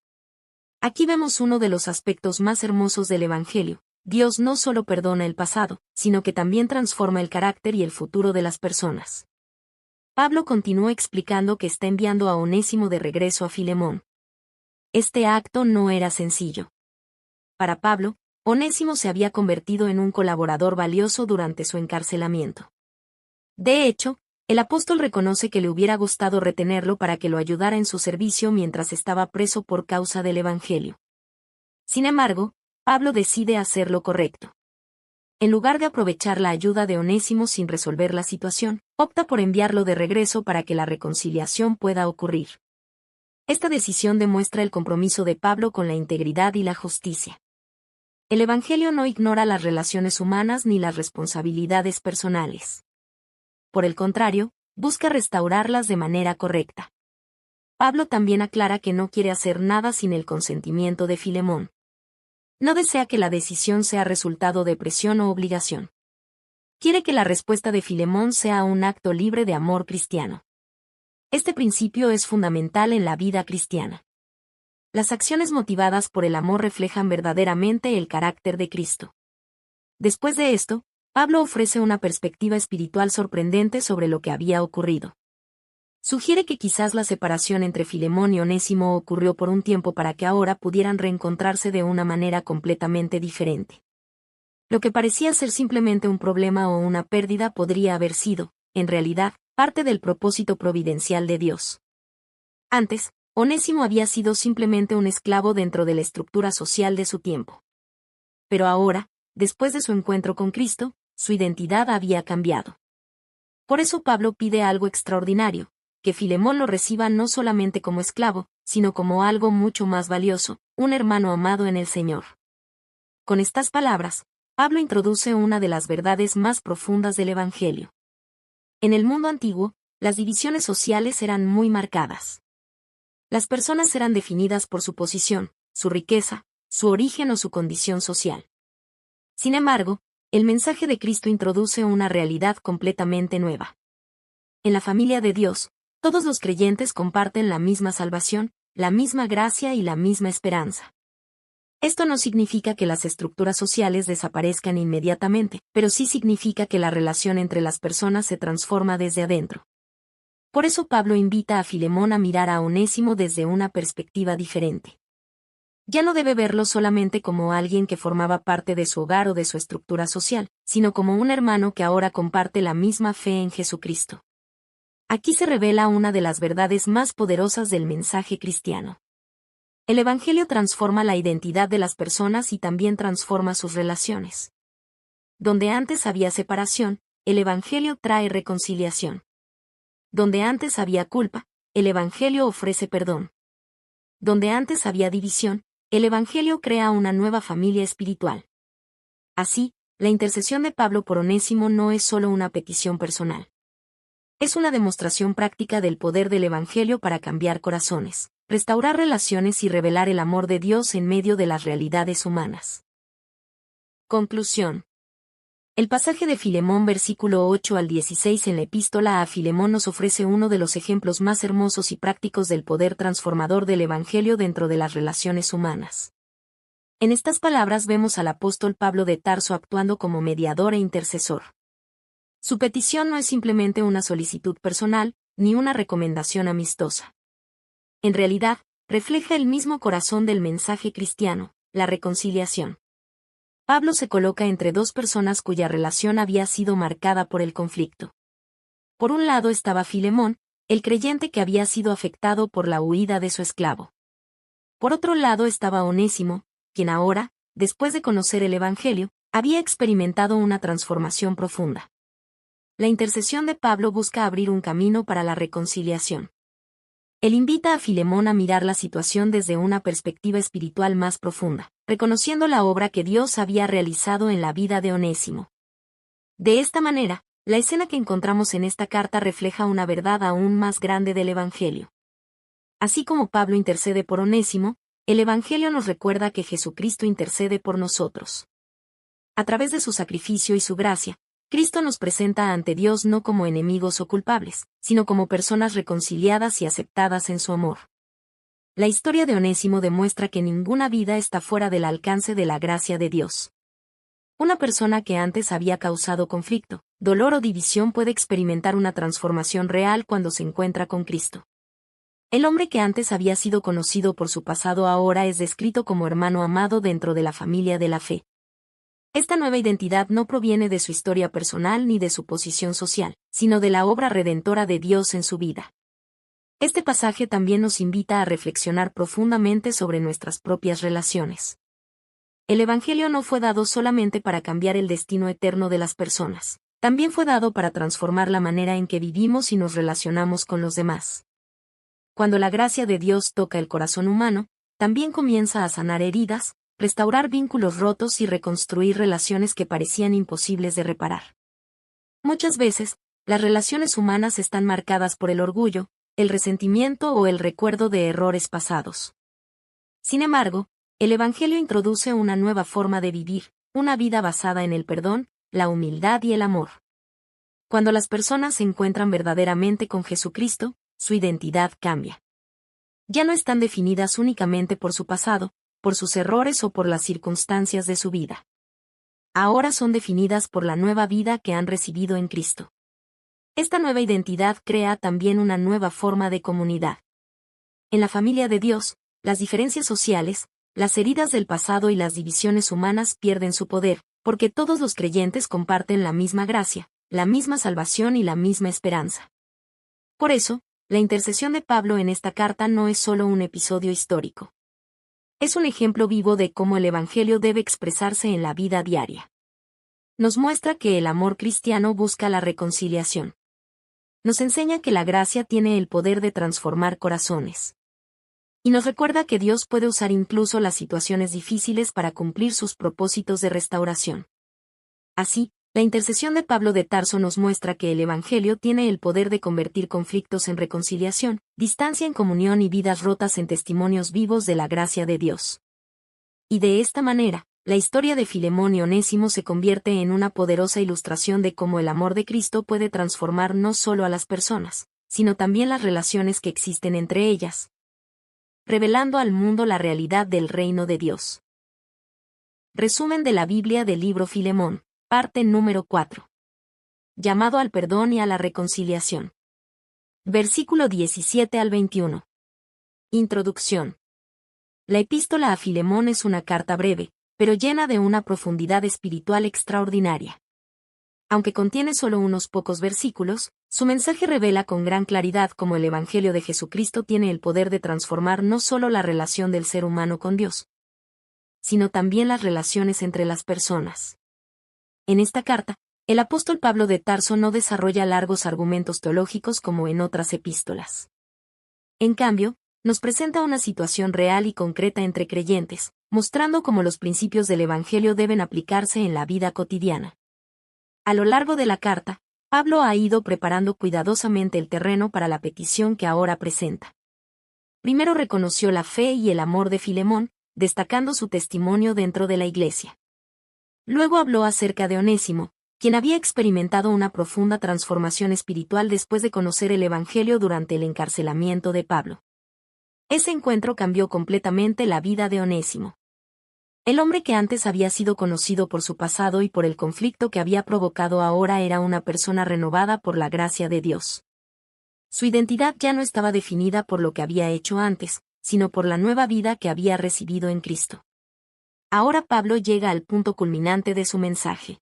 Aquí vemos uno de los aspectos más hermosos del Evangelio. Dios no solo perdona el pasado, sino que también transforma el carácter y el futuro de las personas. Pablo continúa explicando que está enviando a Onésimo de regreso a Filemón. Este acto no era sencillo. Para Pablo, Onésimo se había convertido en un colaborador valioso durante su encarcelamiento. De hecho, el apóstol reconoce que le hubiera gustado retenerlo para que lo ayudara en su servicio mientras estaba preso por causa del Evangelio. Sin embargo, Pablo decide hacer lo correcto. En lugar de aprovechar la ayuda de Onésimo sin resolver la situación, opta por enviarlo de regreso para que la reconciliación pueda ocurrir. Esta decisión demuestra el compromiso de Pablo con la integridad y la justicia. El Evangelio no ignora las relaciones humanas ni las responsabilidades personales. Por el contrario, busca restaurarlas de manera correcta. Pablo también aclara que no quiere hacer nada sin el consentimiento de Filemón. No desea que la decisión sea resultado de presión o obligación. Quiere que la respuesta de Filemón sea un acto libre de amor cristiano. Este principio es fundamental en la vida cristiana. Las acciones motivadas por el amor reflejan verdaderamente el carácter de Cristo. Después de esto, Pablo ofrece una perspectiva espiritual sorprendente sobre lo que había ocurrido. Sugiere que quizás la separación entre Filemón y Onésimo ocurrió por un tiempo para que ahora pudieran reencontrarse de una manera completamente diferente. Lo que parecía ser simplemente un problema o una pérdida podría haber sido, en realidad, parte del propósito providencial de Dios. Antes, Onésimo había sido simplemente un esclavo dentro de la estructura social de su tiempo. Pero ahora, después de su encuentro con Cristo, su identidad había cambiado. Por eso Pablo pide algo extraordinario, que Filemón lo reciba no solamente como esclavo, sino como algo mucho más valioso, un hermano amado en el Señor. Con estas palabras, Pablo introduce una de las verdades más profundas del Evangelio. En el mundo antiguo, las divisiones sociales eran muy marcadas. Las personas eran definidas por su posición, su riqueza, su origen o su condición social. Sin embargo, el mensaje de Cristo introduce una realidad completamente nueva. En la familia de Dios, todos los creyentes comparten la misma salvación, la misma gracia y la misma esperanza. Esto no significa que las estructuras sociales desaparezcan inmediatamente, pero sí significa que la relación entre las personas se transforma desde adentro. Por eso Pablo invita a Filemón a mirar a Onésimo desde una perspectiva diferente. Ya no debe verlo solamente como alguien que formaba parte de su hogar o de su estructura social, sino como un hermano que ahora comparte la misma fe en Jesucristo. Aquí se revela una de las verdades más poderosas del mensaje cristiano. El Evangelio transforma la identidad de las personas y también transforma sus relaciones. Donde antes había separación, el Evangelio trae reconciliación. Donde antes había culpa, el Evangelio ofrece perdón. Donde antes había división, el Evangelio crea una nueva familia espiritual. Así, la intercesión de Pablo por Onésimo no es solo una petición personal. Es una demostración práctica del poder del Evangelio para cambiar corazones, restaurar relaciones y revelar el amor de Dios en medio de las realidades humanas. Conclusión. El pasaje de Filemón versículo 8 al 16 en la epístola a Filemón nos ofrece uno de los ejemplos más hermosos y prácticos del poder transformador del Evangelio dentro de las relaciones humanas. En estas palabras vemos al apóstol Pablo de Tarso actuando como mediador e intercesor. Su petición no es simplemente una solicitud personal, ni una recomendación amistosa. En realidad, refleja el mismo corazón del mensaje cristiano, la reconciliación. Pablo se coloca entre dos personas cuya relación había sido marcada por el conflicto. Por un lado estaba Filemón, el creyente que había sido afectado por la huida de su esclavo. Por otro lado estaba Onésimo, quien ahora, después de conocer el Evangelio, había experimentado una transformación profunda. La intercesión de Pablo busca abrir un camino para la reconciliación. Él invita a Filemón a mirar la situación desde una perspectiva espiritual más profunda, reconociendo la obra que Dios había realizado en la vida de Onésimo. De esta manera, la escena que encontramos en esta carta refleja una verdad aún más grande del Evangelio. Así como Pablo intercede por Onésimo, el Evangelio nos recuerda que Jesucristo intercede por nosotros. A través de su sacrificio y su gracia, Cristo nos presenta ante Dios no como enemigos o culpables, sino como personas reconciliadas y aceptadas en su amor. La historia de Onésimo demuestra que ninguna vida está fuera del alcance de la gracia de Dios. Una persona que antes había causado conflicto, dolor o división puede experimentar una transformación real cuando se encuentra con Cristo. El hombre que antes había sido conocido por su pasado ahora es descrito como hermano amado dentro de la familia de la fe. Esta nueva identidad no proviene de su historia personal ni de su posición social, sino de la obra redentora de Dios en su vida. Este pasaje también nos invita a reflexionar profundamente sobre nuestras propias relaciones. El Evangelio no fue dado solamente para cambiar el destino eterno de las personas, también fue dado para transformar la manera en que vivimos y nos relacionamos con los demás. Cuando la gracia de Dios toca el corazón humano, también comienza a sanar heridas, restaurar vínculos rotos y reconstruir relaciones que parecían imposibles de reparar. Muchas veces, las relaciones humanas están marcadas por el orgullo, el resentimiento o el recuerdo de errores pasados. Sin embargo, el Evangelio introduce una nueva forma de vivir, una vida basada en el perdón, la humildad y el amor. Cuando las personas se encuentran verdaderamente con Jesucristo, su identidad cambia. Ya no están definidas únicamente por su pasado, por sus errores o por las circunstancias de su vida. Ahora son definidas por la nueva vida que han recibido en Cristo. Esta nueva identidad crea también una nueva forma de comunidad. En la familia de Dios, las diferencias sociales, las heridas del pasado y las divisiones humanas pierden su poder, porque todos los creyentes comparten la misma gracia, la misma salvación y la misma esperanza. Por eso, la intercesión de Pablo en esta carta no es solo un episodio histórico. Es un ejemplo vivo de cómo el Evangelio debe expresarse en la vida diaria. Nos muestra que el amor cristiano busca la reconciliación. Nos enseña que la gracia tiene el poder de transformar corazones. Y nos recuerda que Dios puede usar incluso las situaciones difíciles para cumplir sus propósitos de restauración. Así, la intercesión de Pablo de Tarso nos muestra que el Evangelio tiene el poder de convertir conflictos en reconciliación, distancia en comunión y vidas rotas en testimonios vivos de la gracia de Dios. Y de esta manera, la historia de Filemón y Onésimo se convierte en una poderosa ilustración de cómo el amor de Cristo puede transformar no solo a las personas, sino también las relaciones que existen entre ellas, revelando al mundo la realidad del reino de Dios. Resumen de la Biblia del libro Filemón, parte número 4. Llamado al perdón y a la reconciliación. Versículo 17 al 21. Introducción. La epístola a Filemón es una carta breve, pero llena de una profundidad espiritual extraordinaria. Aunque contiene solo unos pocos versículos, su mensaje revela con gran claridad cómo el Evangelio de Jesucristo tiene el poder de transformar no solo la relación del ser humano con Dios, sino también las relaciones entre las personas. En esta carta, el apóstol Pablo de Tarso no desarrolla largos argumentos teológicos como en otras epístolas. En cambio, nos presenta una situación real y concreta entre creyentes, mostrando cómo los principios del Evangelio deben aplicarse en la vida cotidiana. A lo largo de la carta, Pablo ha ido preparando cuidadosamente el terreno para la petición que ahora presenta. Primero reconoció la fe y el amor de Filemón, destacando su testimonio dentro de la iglesia. Luego habló acerca de Onésimo, quien había experimentado una profunda transformación espiritual después de conocer el Evangelio durante el encarcelamiento de Pablo. Ese encuentro cambió completamente la vida de Onésimo. El hombre que antes había sido conocido por su pasado y por el conflicto que había provocado ahora era una persona renovada por la gracia de Dios. Su identidad ya no estaba definida por lo que había hecho antes, sino por la nueva vida que había recibido en Cristo. Ahora Pablo llega al punto culminante de su mensaje.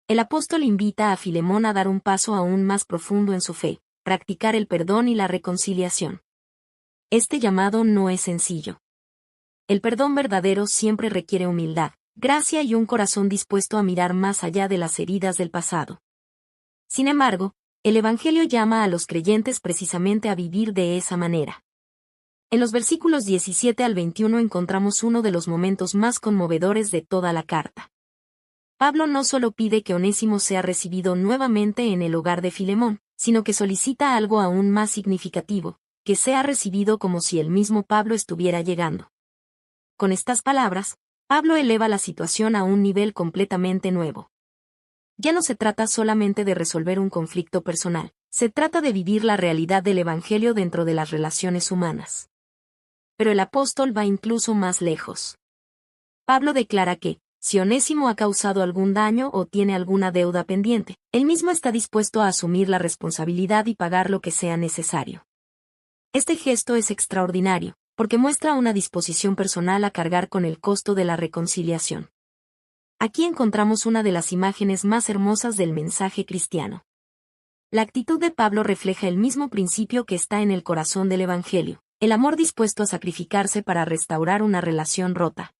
El apóstol invita a Filemón a dar un paso aún más profundo en su fe, practicar el perdón y la reconciliación. Este llamado no es sencillo. El perdón verdadero siempre requiere humildad, gracia y un corazón dispuesto a mirar más allá de las heridas del pasado. Sin embargo, el Evangelio llama a los creyentes precisamente a vivir de esa manera. En los versículos 17 al 21 encontramos uno de los momentos más conmovedores de toda la carta. Pablo no solo pide que Onésimo sea recibido nuevamente en el hogar de Filemón, sino que solicita algo aún más significativo, que sea recibido como si el mismo Pablo estuviera llegando. Con estas palabras, Pablo eleva la situación a un nivel completamente nuevo. Ya no se trata solamente de resolver un conflicto personal, se trata de vivir la realidad del Evangelio dentro de las relaciones humanas. Pero el apóstol va incluso más lejos. Pablo declara que, si Onésimo ha causado algún daño o tiene alguna deuda pendiente, él mismo está dispuesto a asumir la responsabilidad y pagar lo que sea necesario. Este gesto es extraordinario, porque muestra una disposición personal a cargar con el costo de la reconciliación. Aquí encontramos una de las imágenes más hermosas del mensaje cristiano. La actitud de Pablo refleja el mismo principio que está en el corazón del Evangelio, el amor dispuesto a sacrificarse para restaurar una relación rota.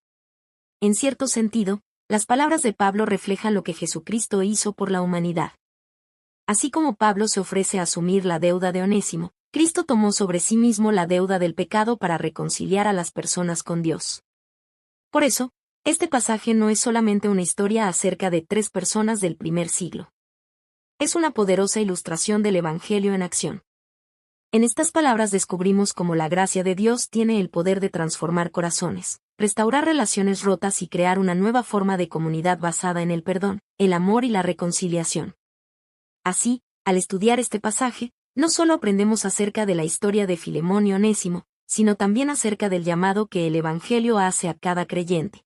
En cierto sentido, las palabras de Pablo reflejan lo que Jesucristo hizo por la humanidad. Así como Pablo se ofrece a asumir la deuda de Onésimo, Cristo tomó sobre sí mismo la deuda del pecado para reconciliar a las personas con Dios. Por eso, este pasaje no es solamente una historia acerca de 3 personas del primer siglo. Es una poderosa ilustración del Evangelio en acción. En estas palabras descubrimos cómo la gracia de Dios tiene el poder de transformar corazones, restaurar relaciones rotas y crear una nueva forma de comunidad basada en el perdón, el amor y la reconciliación. Así, al estudiar este pasaje, no solo aprendemos acerca de la historia de Filemón y Onésimo, sino también acerca del llamado que el Evangelio hace a cada creyente.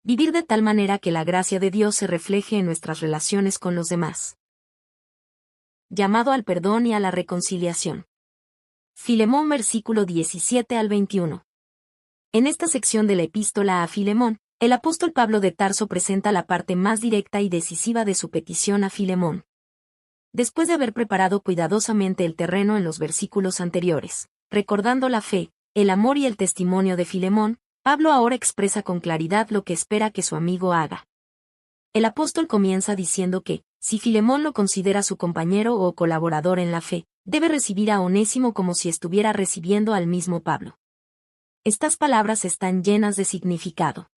Vivir de tal manera que la gracia de Dios se refleje en nuestras relaciones con los demás. Llamado al perdón y a la reconciliación. Filemón versículo 17 al 21. En esta sección de la epístola a Filemón, el apóstol Pablo de Tarso presenta la parte más directa y decisiva de su petición a Filemón. Después de haber preparado cuidadosamente el terreno en los versículos anteriores, recordando la fe, el amor y el testimonio de Filemón, Pablo ahora expresa con claridad lo que espera que su amigo haga. El apóstol comienza diciendo que, si Filemón lo considera su compañero o colaborador en la fe, debe recibir a Onésimo como si estuviera recibiendo al mismo Pablo. Estas palabras están llenas de significado.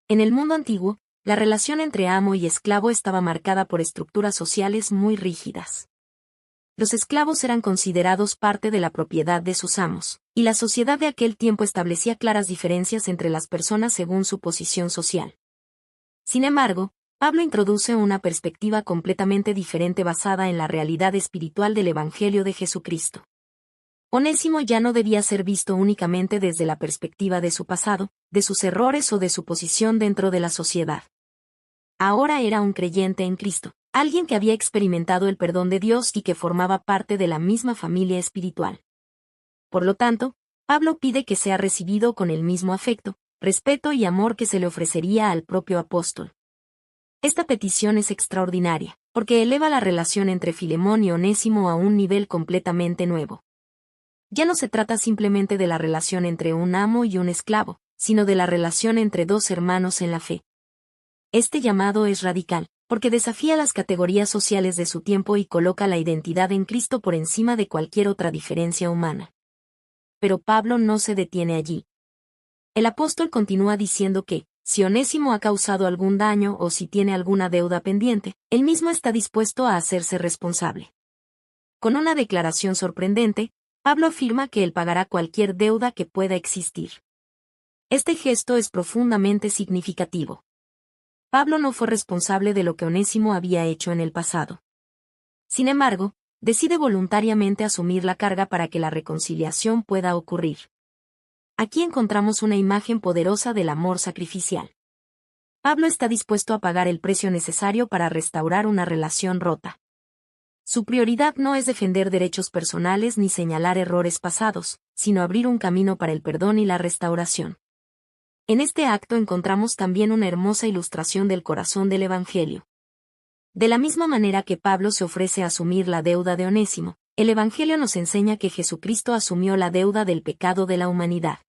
En el mundo antiguo, la relación entre amo y esclavo estaba marcada por estructuras sociales muy rígidas. Los esclavos eran considerados parte de la propiedad de sus amos, y la sociedad de aquel tiempo establecía claras diferencias entre las personas según su posición social. Sin embargo, Pablo introduce una perspectiva completamente diferente basada en la realidad espiritual del Evangelio de Jesucristo. Onésimo ya no debía ser visto únicamente desde la perspectiva de su pasado, de sus errores o de su posición dentro de la sociedad. Ahora era un creyente en Cristo, alguien que había experimentado el perdón de Dios y que formaba parte de la misma familia espiritual. Por lo tanto, Pablo pide que sea recibido con el mismo afecto, respeto y amor que se le ofrecería al propio apóstol. Esta petición es extraordinaria, porque eleva la relación entre Filemón y Onésimo a un nivel completamente nuevo. Ya no se trata simplemente de la relación entre un amo y un esclavo, sino de la relación entre 2 hermanos en la fe. Este llamado es radical, porque desafía las categorías sociales de su tiempo y coloca la identidad en Cristo por encima de cualquier otra diferencia humana. Pero Pablo no se detiene allí. El apóstol continúa diciendo que, si Onésimo ha causado algún daño o si tiene alguna deuda pendiente, él mismo está dispuesto a hacerse responsable. Con una declaración sorprendente, Pablo afirma que él pagará cualquier deuda que pueda existir. Este gesto es profundamente significativo. Pablo no fue responsable de lo que Onésimo había hecho en el pasado. Sin embargo, decide voluntariamente asumir la carga para que la reconciliación pueda ocurrir. Aquí encontramos una imagen poderosa del amor sacrificial. Pablo está dispuesto a pagar el precio necesario para restaurar una relación rota. Su prioridad no es defender derechos personales ni señalar errores pasados, sino abrir un camino para el perdón y la restauración. En este acto encontramos también una hermosa ilustración del corazón del Evangelio. De la misma manera que Pablo se ofrece a asumir la deuda de Onésimo, el Evangelio nos enseña que Jesucristo asumió la deuda del pecado de la humanidad.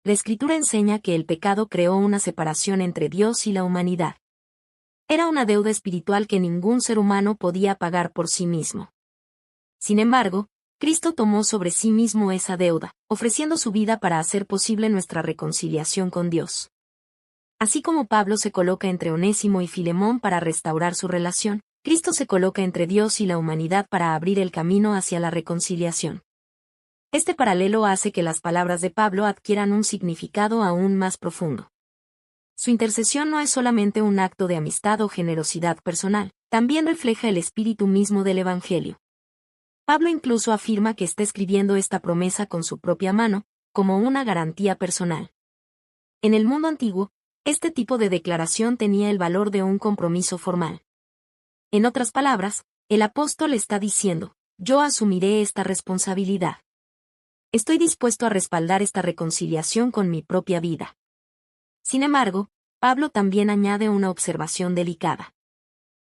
La Escritura enseña que el pecado creó una separación entre Dios y la humanidad. Era una deuda espiritual que ningún ser humano podía pagar por sí mismo. Sin embargo, Cristo tomó sobre sí mismo esa deuda, ofreciendo su vida para hacer posible nuestra reconciliación con Dios. Así como Pablo se coloca entre Onésimo y Filemón para restaurar su relación, Cristo se coloca entre Dios y la humanidad para abrir el camino hacia la reconciliación. Este paralelo hace que las palabras de Pablo adquieran un significado aún más profundo. Su intercesión no es solamente un acto de amistad o generosidad personal, también refleja el espíritu mismo del Evangelio. Pablo incluso afirma que está escribiendo esta promesa con su propia mano, como una garantía personal. En el mundo antiguo, este tipo de declaración tenía el valor de un compromiso formal. En otras palabras, el apóstol está diciendo, yo asumiré esta responsabilidad. Estoy dispuesto a respaldar esta reconciliación con mi propia vida. Sin embargo, Pablo también añade una observación delicada.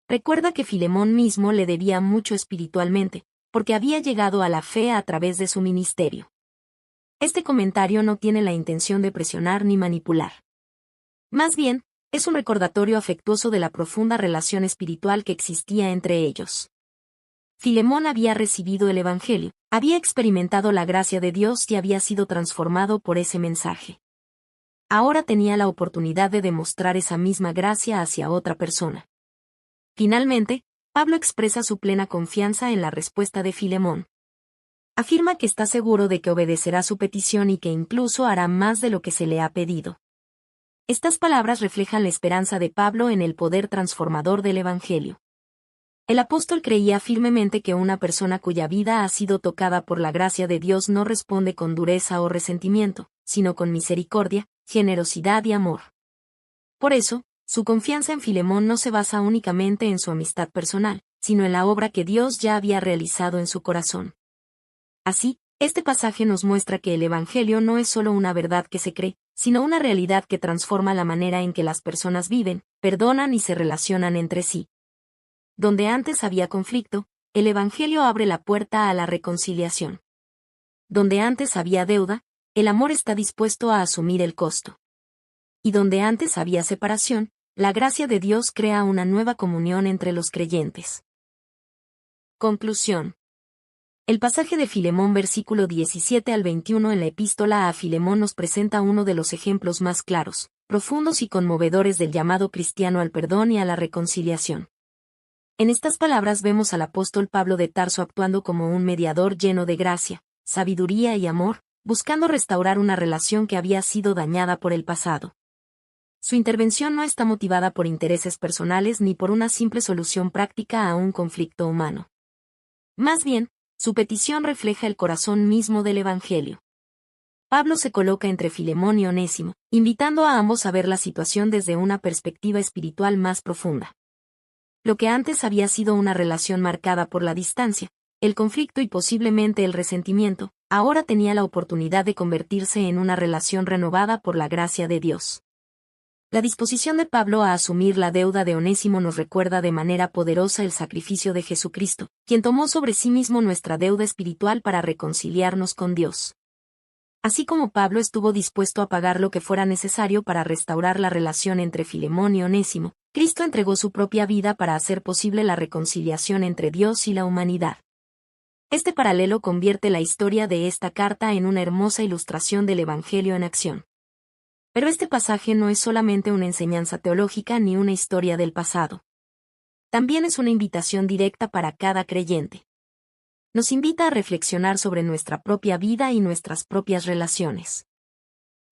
Recuerda que Filemón mismo le debía mucho espiritualmente, porque había llegado a la fe a través de su ministerio. Este comentario no tiene la intención de presionar ni manipular. Más bien, es un recordatorio afectuoso de la profunda relación espiritual que existía entre ellos. Filemón había recibido el Evangelio, había experimentado la gracia de Dios y había sido transformado por ese mensaje. ahora tenía la oportunidad de demostrar esa misma gracia hacia otra persona. Finalmente, Pablo expresa su plena confianza en la respuesta de Filemón. Afirma que está seguro de que obedecerá su petición y que incluso hará más de lo que se le ha pedido. Estas palabras reflejan la esperanza de Pablo en el poder transformador del Evangelio. El apóstol creía firmemente que una persona cuya vida ha sido tocada por la gracia de Dios no responde con dureza o resentimiento, sino con misericordia, generosidad y amor. Por eso, su confianza en Filemón no se basa únicamente en su amistad personal, sino en la obra que Dios ya había realizado en su corazón. Así, este pasaje nos muestra que el Evangelio no es solo una verdad que se cree, sino una realidad que transforma la manera en que las personas viven, perdonan y se relacionan entre sí. Donde antes había conflicto, el Evangelio abre la puerta a la reconciliación. Donde antes había deuda, el amor está dispuesto a asumir el costo. Y donde antes había separación, la gracia de Dios crea una nueva comunión entre los creyentes. Conclusión. El pasaje de Filemón versículo 17 al 21 en la epístola a Filemón nos presenta uno de los ejemplos más claros, profundos y conmovedores del llamado cristiano al perdón y a la reconciliación. En estas palabras vemos al apóstol Pablo de Tarso actuando como un mediador lleno de gracia, sabiduría y amor, buscando restaurar una relación que había sido dañada por el pasado. Su intervención no está motivada por intereses personales ni por una simple solución práctica a un conflicto humano. Más bien, su petición refleja el corazón mismo del Evangelio. Pablo se coloca entre Filemón y Onésimo, invitando a ambos a ver la situación desde una perspectiva espiritual más profunda. Lo que antes había sido una relación marcada por la distancia, el conflicto y posiblemente el resentimiento, ahora tenía la oportunidad de convertirse en una relación renovada por la gracia de Dios. La disposición de Pablo a asumir la deuda de Onésimo nos recuerda de manera poderosa el sacrificio de Jesucristo, quien tomó sobre sí mismo nuestra deuda espiritual para reconciliarnos con Dios. Así como Pablo estuvo dispuesto a pagar lo que fuera necesario para restaurar la relación entre Filemón y Onésimo, Cristo entregó su propia vida para hacer posible la reconciliación entre Dios y la humanidad. Este paralelo convierte la historia de esta carta en una hermosa ilustración del Evangelio en acción. Pero este pasaje no es solamente una enseñanza teológica ni una historia del pasado. También es una invitación directa para cada creyente. Nos invita a reflexionar sobre nuestra propia vida y nuestras propias relaciones.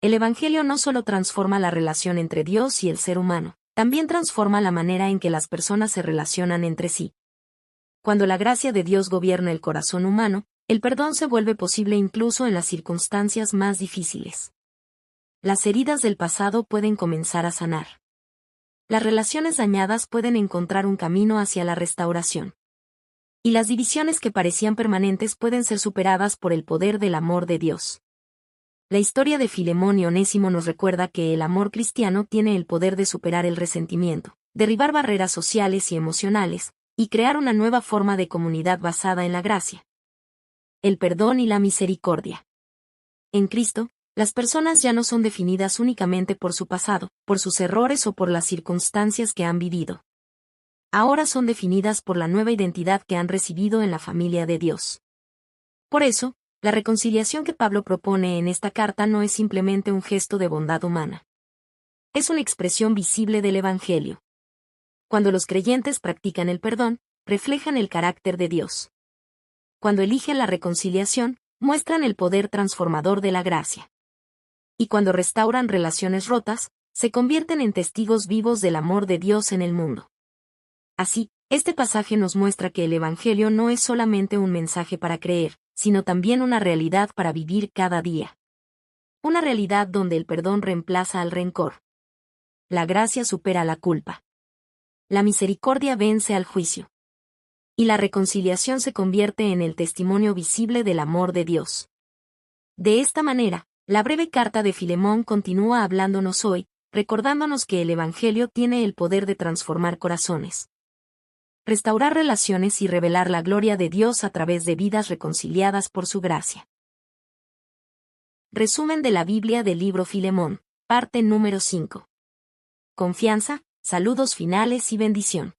El Evangelio no solo transforma la relación entre Dios y el ser humano, también transforma la manera en que las personas se relacionan entre sí. Cuando la gracia de Dios gobierna el corazón humano, el perdón se vuelve posible incluso en las circunstancias más difíciles. Las heridas del pasado pueden comenzar a sanar. Las relaciones dañadas pueden encontrar un camino hacia la restauración. Y las divisiones que parecían permanentes pueden ser superadas por el poder del amor de Dios. La historia de Filemón y Onésimo nos recuerda que el amor cristiano tiene el poder de superar el resentimiento, derribar barreras sociales y emocionales, y crear una nueva forma de comunidad basada en la gracia. El perdón y la misericordia. En Cristo, las personas ya no son definidas únicamente por su pasado, por sus errores o por las circunstancias que han vivido. Ahora son definidas por la nueva identidad que han recibido en la familia de Dios. Por eso, la reconciliación que Pablo propone en esta carta no es simplemente un gesto de bondad humana. Es una expresión visible del Evangelio. Cuando los creyentes practican el perdón, reflejan el carácter de Dios. Cuando eligen la reconciliación, muestran el poder transformador de la gracia. Y cuando restauran relaciones rotas, se convierten en testigos vivos del amor de Dios en el mundo. Así, este pasaje nos muestra que el Evangelio no es solamente un mensaje para creer, sino también una realidad para vivir cada día. Una realidad donde el perdón reemplaza al rencor. La gracia supera la culpa. La misericordia vence al juicio. Y la reconciliación se convierte en el testimonio visible del amor de Dios. De esta manera, la breve carta de Filemón continúa hablándonos hoy, recordándonos que el Evangelio tiene el poder de transformar corazones, restaurar relaciones y revelar la gloria de Dios a través de vidas reconciliadas por su gracia. Resumen de la Biblia del libro Filemón, parte número 5. Confianza, saludos finales y bendición.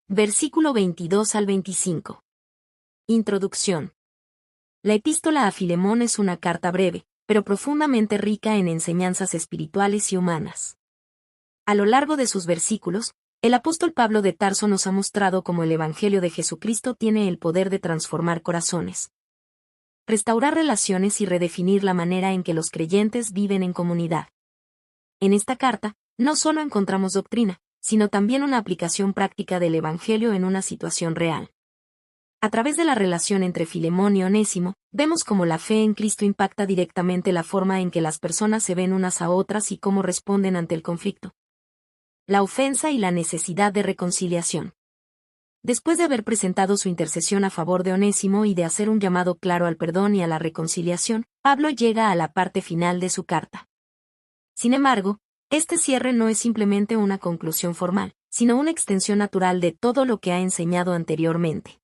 Versículo 22 al 25. Introducción. La epístola a Filemón es una carta breve, pero profundamente rica en enseñanzas espirituales y humanas. A lo largo de sus versículos, el apóstol Pablo de Tarso nos ha mostrado cómo el Evangelio de Jesucristo tiene el poder de transformar corazones, restaurar relaciones y redefinir la manera en que los creyentes viven en comunidad. En esta carta, no solo encontramos doctrina, sino también una aplicación práctica del Evangelio en una situación real. A través de la relación entre Filemón y Onésimo, vemos cómo la fe en Cristo impacta directamente la forma en que las personas se ven unas a otras y cómo responden ante el conflicto, la ofensa y la necesidad de reconciliación. Después de haber presentado su intercesión a favor de Onésimo y de hacer un llamado claro al perdón y a la reconciliación, Pablo llega a la parte final de su carta. Sin embargo, este cierre no es simplemente una conclusión formal, sino una extensión natural de todo lo que ha enseñado anteriormente.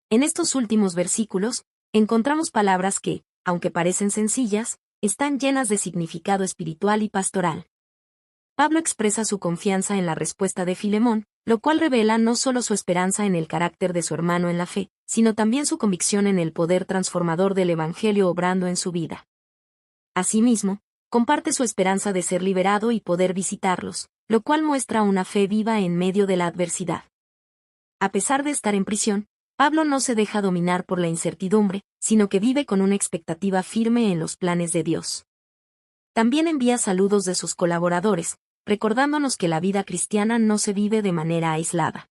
En estos últimos versículos, encontramos palabras que, aunque parecen sencillas, están llenas de significado espiritual y pastoral. Pablo expresa su confianza en la respuesta de Filemón, lo cual revela no solo su esperanza en el carácter de su hermano en la fe, sino también su convicción en el poder transformador del Evangelio obrando en su vida. Asimismo, comparte su esperanza de ser liberado y poder visitarlos, lo cual muestra una fe viva en medio de la adversidad. A pesar de estar en prisión, Pablo no se deja dominar por la incertidumbre, sino que vive con una expectativa firme en los planes de Dios. También envía saludos de sus colaboradores, recordándonos que la vida cristiana no se vive de manera aislada.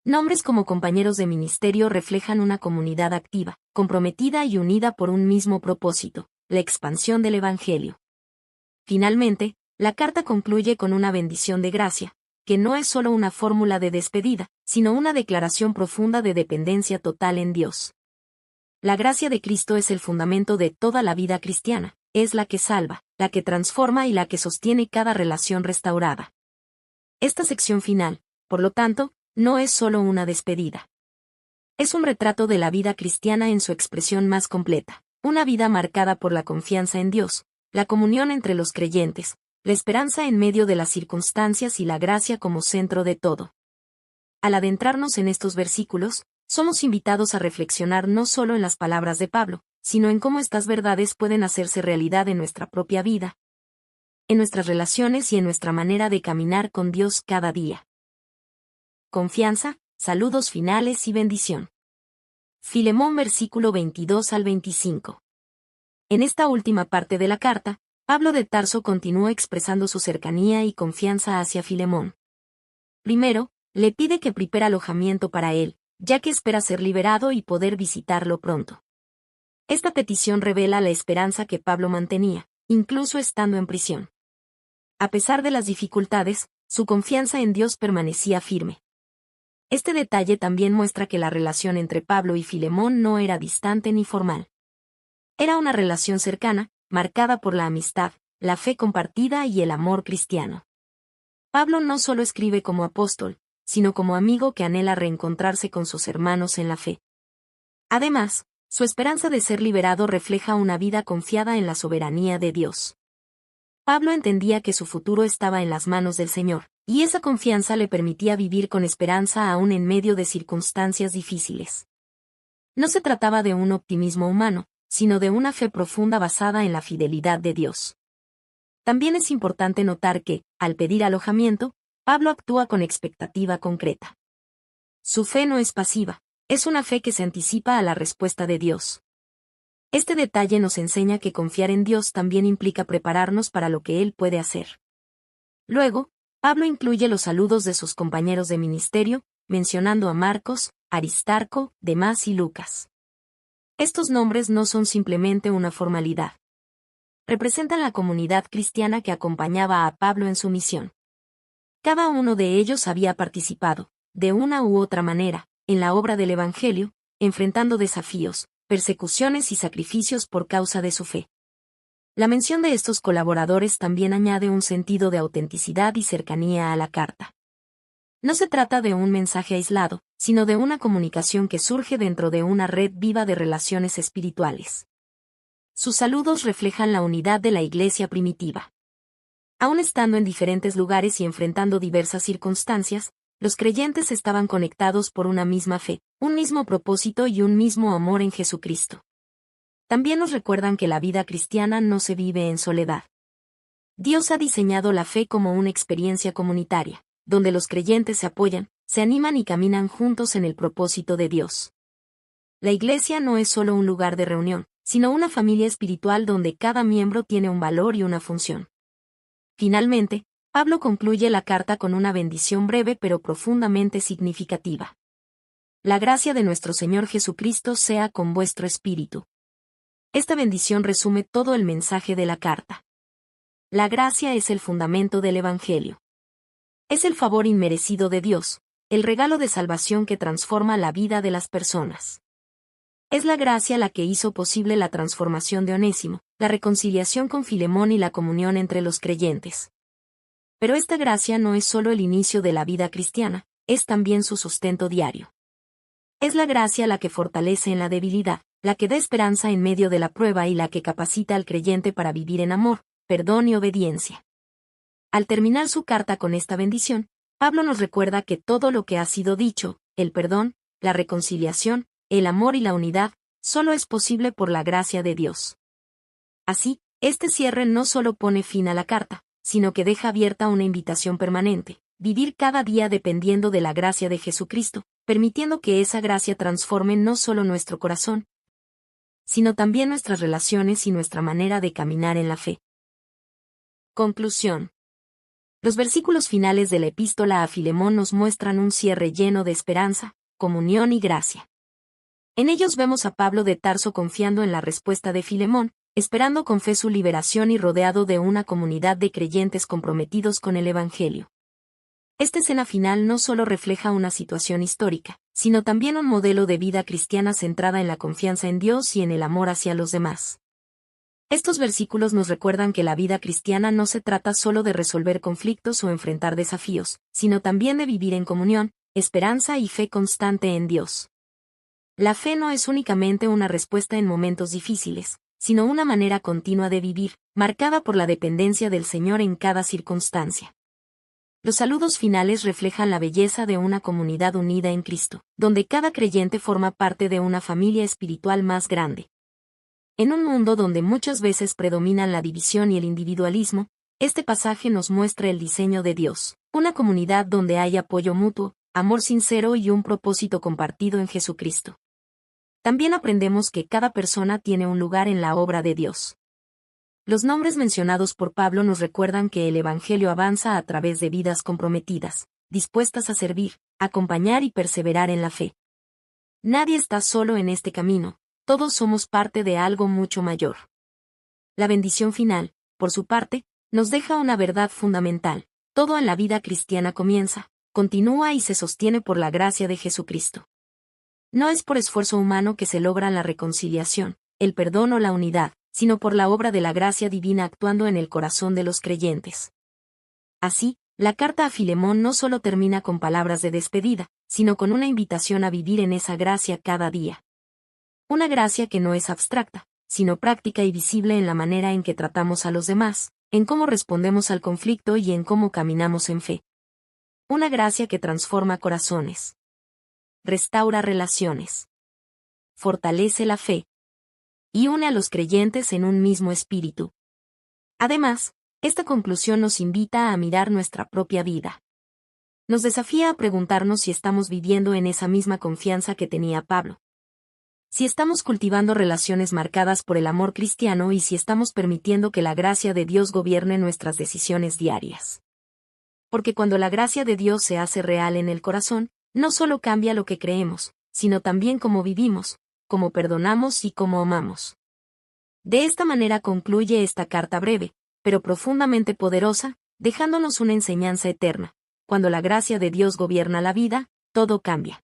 Nombres como compañeros de ministerio reflejan una comunidad activa, comprometida y unida por un mismo propósito, la expansión del Evangelio. Finalmente, la carta concluye con una bendición de gracia, que no es solo una fórmula de despedida, sino una declaración profunda de dependencia total en Dios. La gracia de Cristo es el fundamento de toda la vida cristiana, es la que salva, la que transforma y la que sostiene cada relación restaurada. Esta sección final, por lo tanto, no es solo una despedida. Es un retrato de la vida cristiana en su expresión más completa, una vida marcada por la confianza en Dios, la comunión entre los creyentes, la esperanza en medio de las circunstancias y la gracia como centro de todo. Al adentrarnos en estos versículos, somos invitados a reflexionar no solo en las palabras de Pablo, sino en cómo estas verdades pueden hacerse realidad en nuestra propia vida, en nuestras relaciones y en nuestra manera de caminar con Dios cada día. Confianza, saludos finales y bendición. Filemón versículo 22 al 25. En esta última parte de la carta, Pablo de Tarso continúa expresando su cercanía y confianza hacia Filemón. Primero, le pide que prepare alojamiento para él, ya que espera ser liberado y poder visitarlo pronto. Esta petición revela la esperanza que Pablo mantenía, incluso estando en prisión. A pesar de las dificultades, su confianza en Dios permanecía firme. Este detalle también muestra que la relación entre Pablo y Filemón no era distante ni formal. Era una relación cercana, marcada por la amistad, la fe compartida y el amor cristiano. Pablo no solo escribe como apóstol, sino como amigo que anhela reencontrarse con sus hermanos en la fe. Además, su esperanza de ser liberado refleja una vida confiada en la soberanía de Dios. Pablo entendía que su futuro estaba en las manos del Señor, y esa confianza le permitía vivir con esperanza aún en medio de circunstancias difíciles. No se trataba de un optimismo humano, sino de una fe profunda basada en la fidelidad de Dios. También es importante notar que, al pedir alojamiento, Pablo actúa con expectativa concreta. Su fe no es pasiva, es una fe que se anticipa a la respuesta de Dios. Este detalle nos enseña que confiar en Dios también implica prepararnos para lo que Él puede hacer. Luego, Pablo incluye los saludos de sus compañeros de ministerio, mencionando a Marcos, Aristarco, Demas y Lucas. Estos nombres no son simplemente una formalidad. Representan la comunidad cristiana que acompañaba a Pablo en su misión. Cada uno de ellos había participado, de una u otra manera, en la obra del Evangelio, enfrentando desafíos, persecuciones y sacrificios por causa de su fe. La mención de estos colaboradores también añade un sentido de autenticidad y cercanía a la carta. No se trata de un mensaje aislado, sino de una comunicación que surge dentro de una red viva de relaciones espirituales. Sus saludos reflejan la unidad de la iglesia primitiva. Aun estando en diferentes lugares y enfrentando diversas circunstancias, los creyentes estaban conectados por una misma fe, un mismo propósito y un mismo amor en Jesucristo. También nos recuerdan que la vida cristiana no se vive en soledad. Dios ha diseñado la fe como una experiencia comunitaria, donde los creyentes se apoyan, se animan y caminan juntos en el propósito de Dios. La iglesia no es solo un lugar de reunión, sino una familia espiritual donde cada miembro tiene un valor y una función. Finalmente, Pablo concluye la carta con una bendición breve pero profundamente significativa. La gracia de nuestro Señor Jesucristo sea con vuestro espíritu. Esta bendición resume todo el mensaje de la carta. La gracia es el fundamento del Evangelio. Es el favor inmerecido de Dios, el regalo de salvación que transforma la vida de las personas. Es la gracia la que hizo posible la transformación de Onésimo, la reconciliación con Filemón y la comunión entre los creyentes. Pero esta gracia no es solo el inicio de la vida cristiana, es también su sustento diario. Es la gracia la que fortalece en la debilidad, la que da esperanza en medio de la prueba y la que capacita al creyente para vivir en amor, perdón y obediencia. Al terminar su carta con esta bendición, Pablo nos recuerda que todo lo que ha sido dicho, el perdón, la reconciliación, el amor y la unidad, solo es posible por la gracia de Dios. Así, este cierre no solo pone fin a la carta, sino que deja abierta una invitación permanente, vivir cada día dependiendo de la gracia de Jesucristo, permitiendo que esa gracia transforme no solo nuestro corazón, sino también nuestras relaciones y nuestra manera de caminar en la fe. Conclusión. Los versículos finales de la epístola a Filemón nos muestran un cierre lleno de esperanza, comunión y gracia. En ellos vemos a Pablo de Tarso confiando en la respuesta de Filemón, esperando con fe su liberación y rodeado de una comunidad de creyentes comprometidos con el Evangelio. Esta escena final no solo refleja una situación histórica, sino también un modelo de vida cristiana centrada en la confianza en Dios y en el amor hacia los demás. Estos versículos nos recuerdan que la vida cristiana no se trata solo de resolver conflictos o enfrentar desafíos, sino también de vivir en comunión, esperanza y fe constante en Dios. La fe no es únicamente una respuesta en momentos difíciles, sino una manera continua de vivir, marcada por la dependencia del Señor en cada circunstancia. Los saludos finales reflejan la belleza de una comunidad unida en Cristo, donde cada creyente forma parte de una familia espiritual más grande. En un mundo donde muchas veces predominan la división y el individualismo, este pasaje nos muestra el diseño de Dios, una comunidad donde hay apoyo mutuo, amor sincero y un propósito compartido en Jesucristo. También aprendemos que cada persona tiene un lugar en la obra de Dios. Los nombres mencionados por Pablo nos recuerdan que el Evangelio avanza a través de vidas comprometidas, dispuestas a servir, acompañar y perseverar en la fe. Nadie está solo en este camino, todos somos parte de algo mucho mayor. La bendición final, por su parte, nos deja una verdad fundamental: todo en la vida cristiana comienza, continúa y se sostiene por la gracia de Jesucristo. No es por esfuerzo humano que se logra la reconciliación, el perdón o la unidad, sino por la obra de la gracia divina actuando en el corazón de los creyentes. Así, la carta a Filemón no solo termina con palabras de despedida, sino con una invitación a vivir en esa gracia cada día. Una gracia que no es abstracta, sino práctica y visible en la manera en que tratamos a los demás, en cómo respondemos al conflicto y en cómo caminamos en fe. Una gracia que transforma corazones, restaura relaciones, fortalece la fe y une a los creyentes en un mismo espíritu. Además, esta conclusión nos invita a mirar nuestra propia vida. Nos desafía a preguntarnos si estamos viviendo en esa misma confianza que tenía Pablo. Si estamos cultivando relaciones marcadas por el amor cristiano y si estamos permitiendo que la gracia de Dios gobierne nuestras decisiones diarias. Porque cuando la gracia de Dios se hace real en el corazón, no solo cambia lo que creemos, sino también cómo vivimos, cómo perdonamos y cómo amamos. De esta manera concluye esta carta breve, pero profundamente poderosa, dejándonos una enseñanza eterna. Cuando la gracia de Dios gobierna la vida, todo cambia.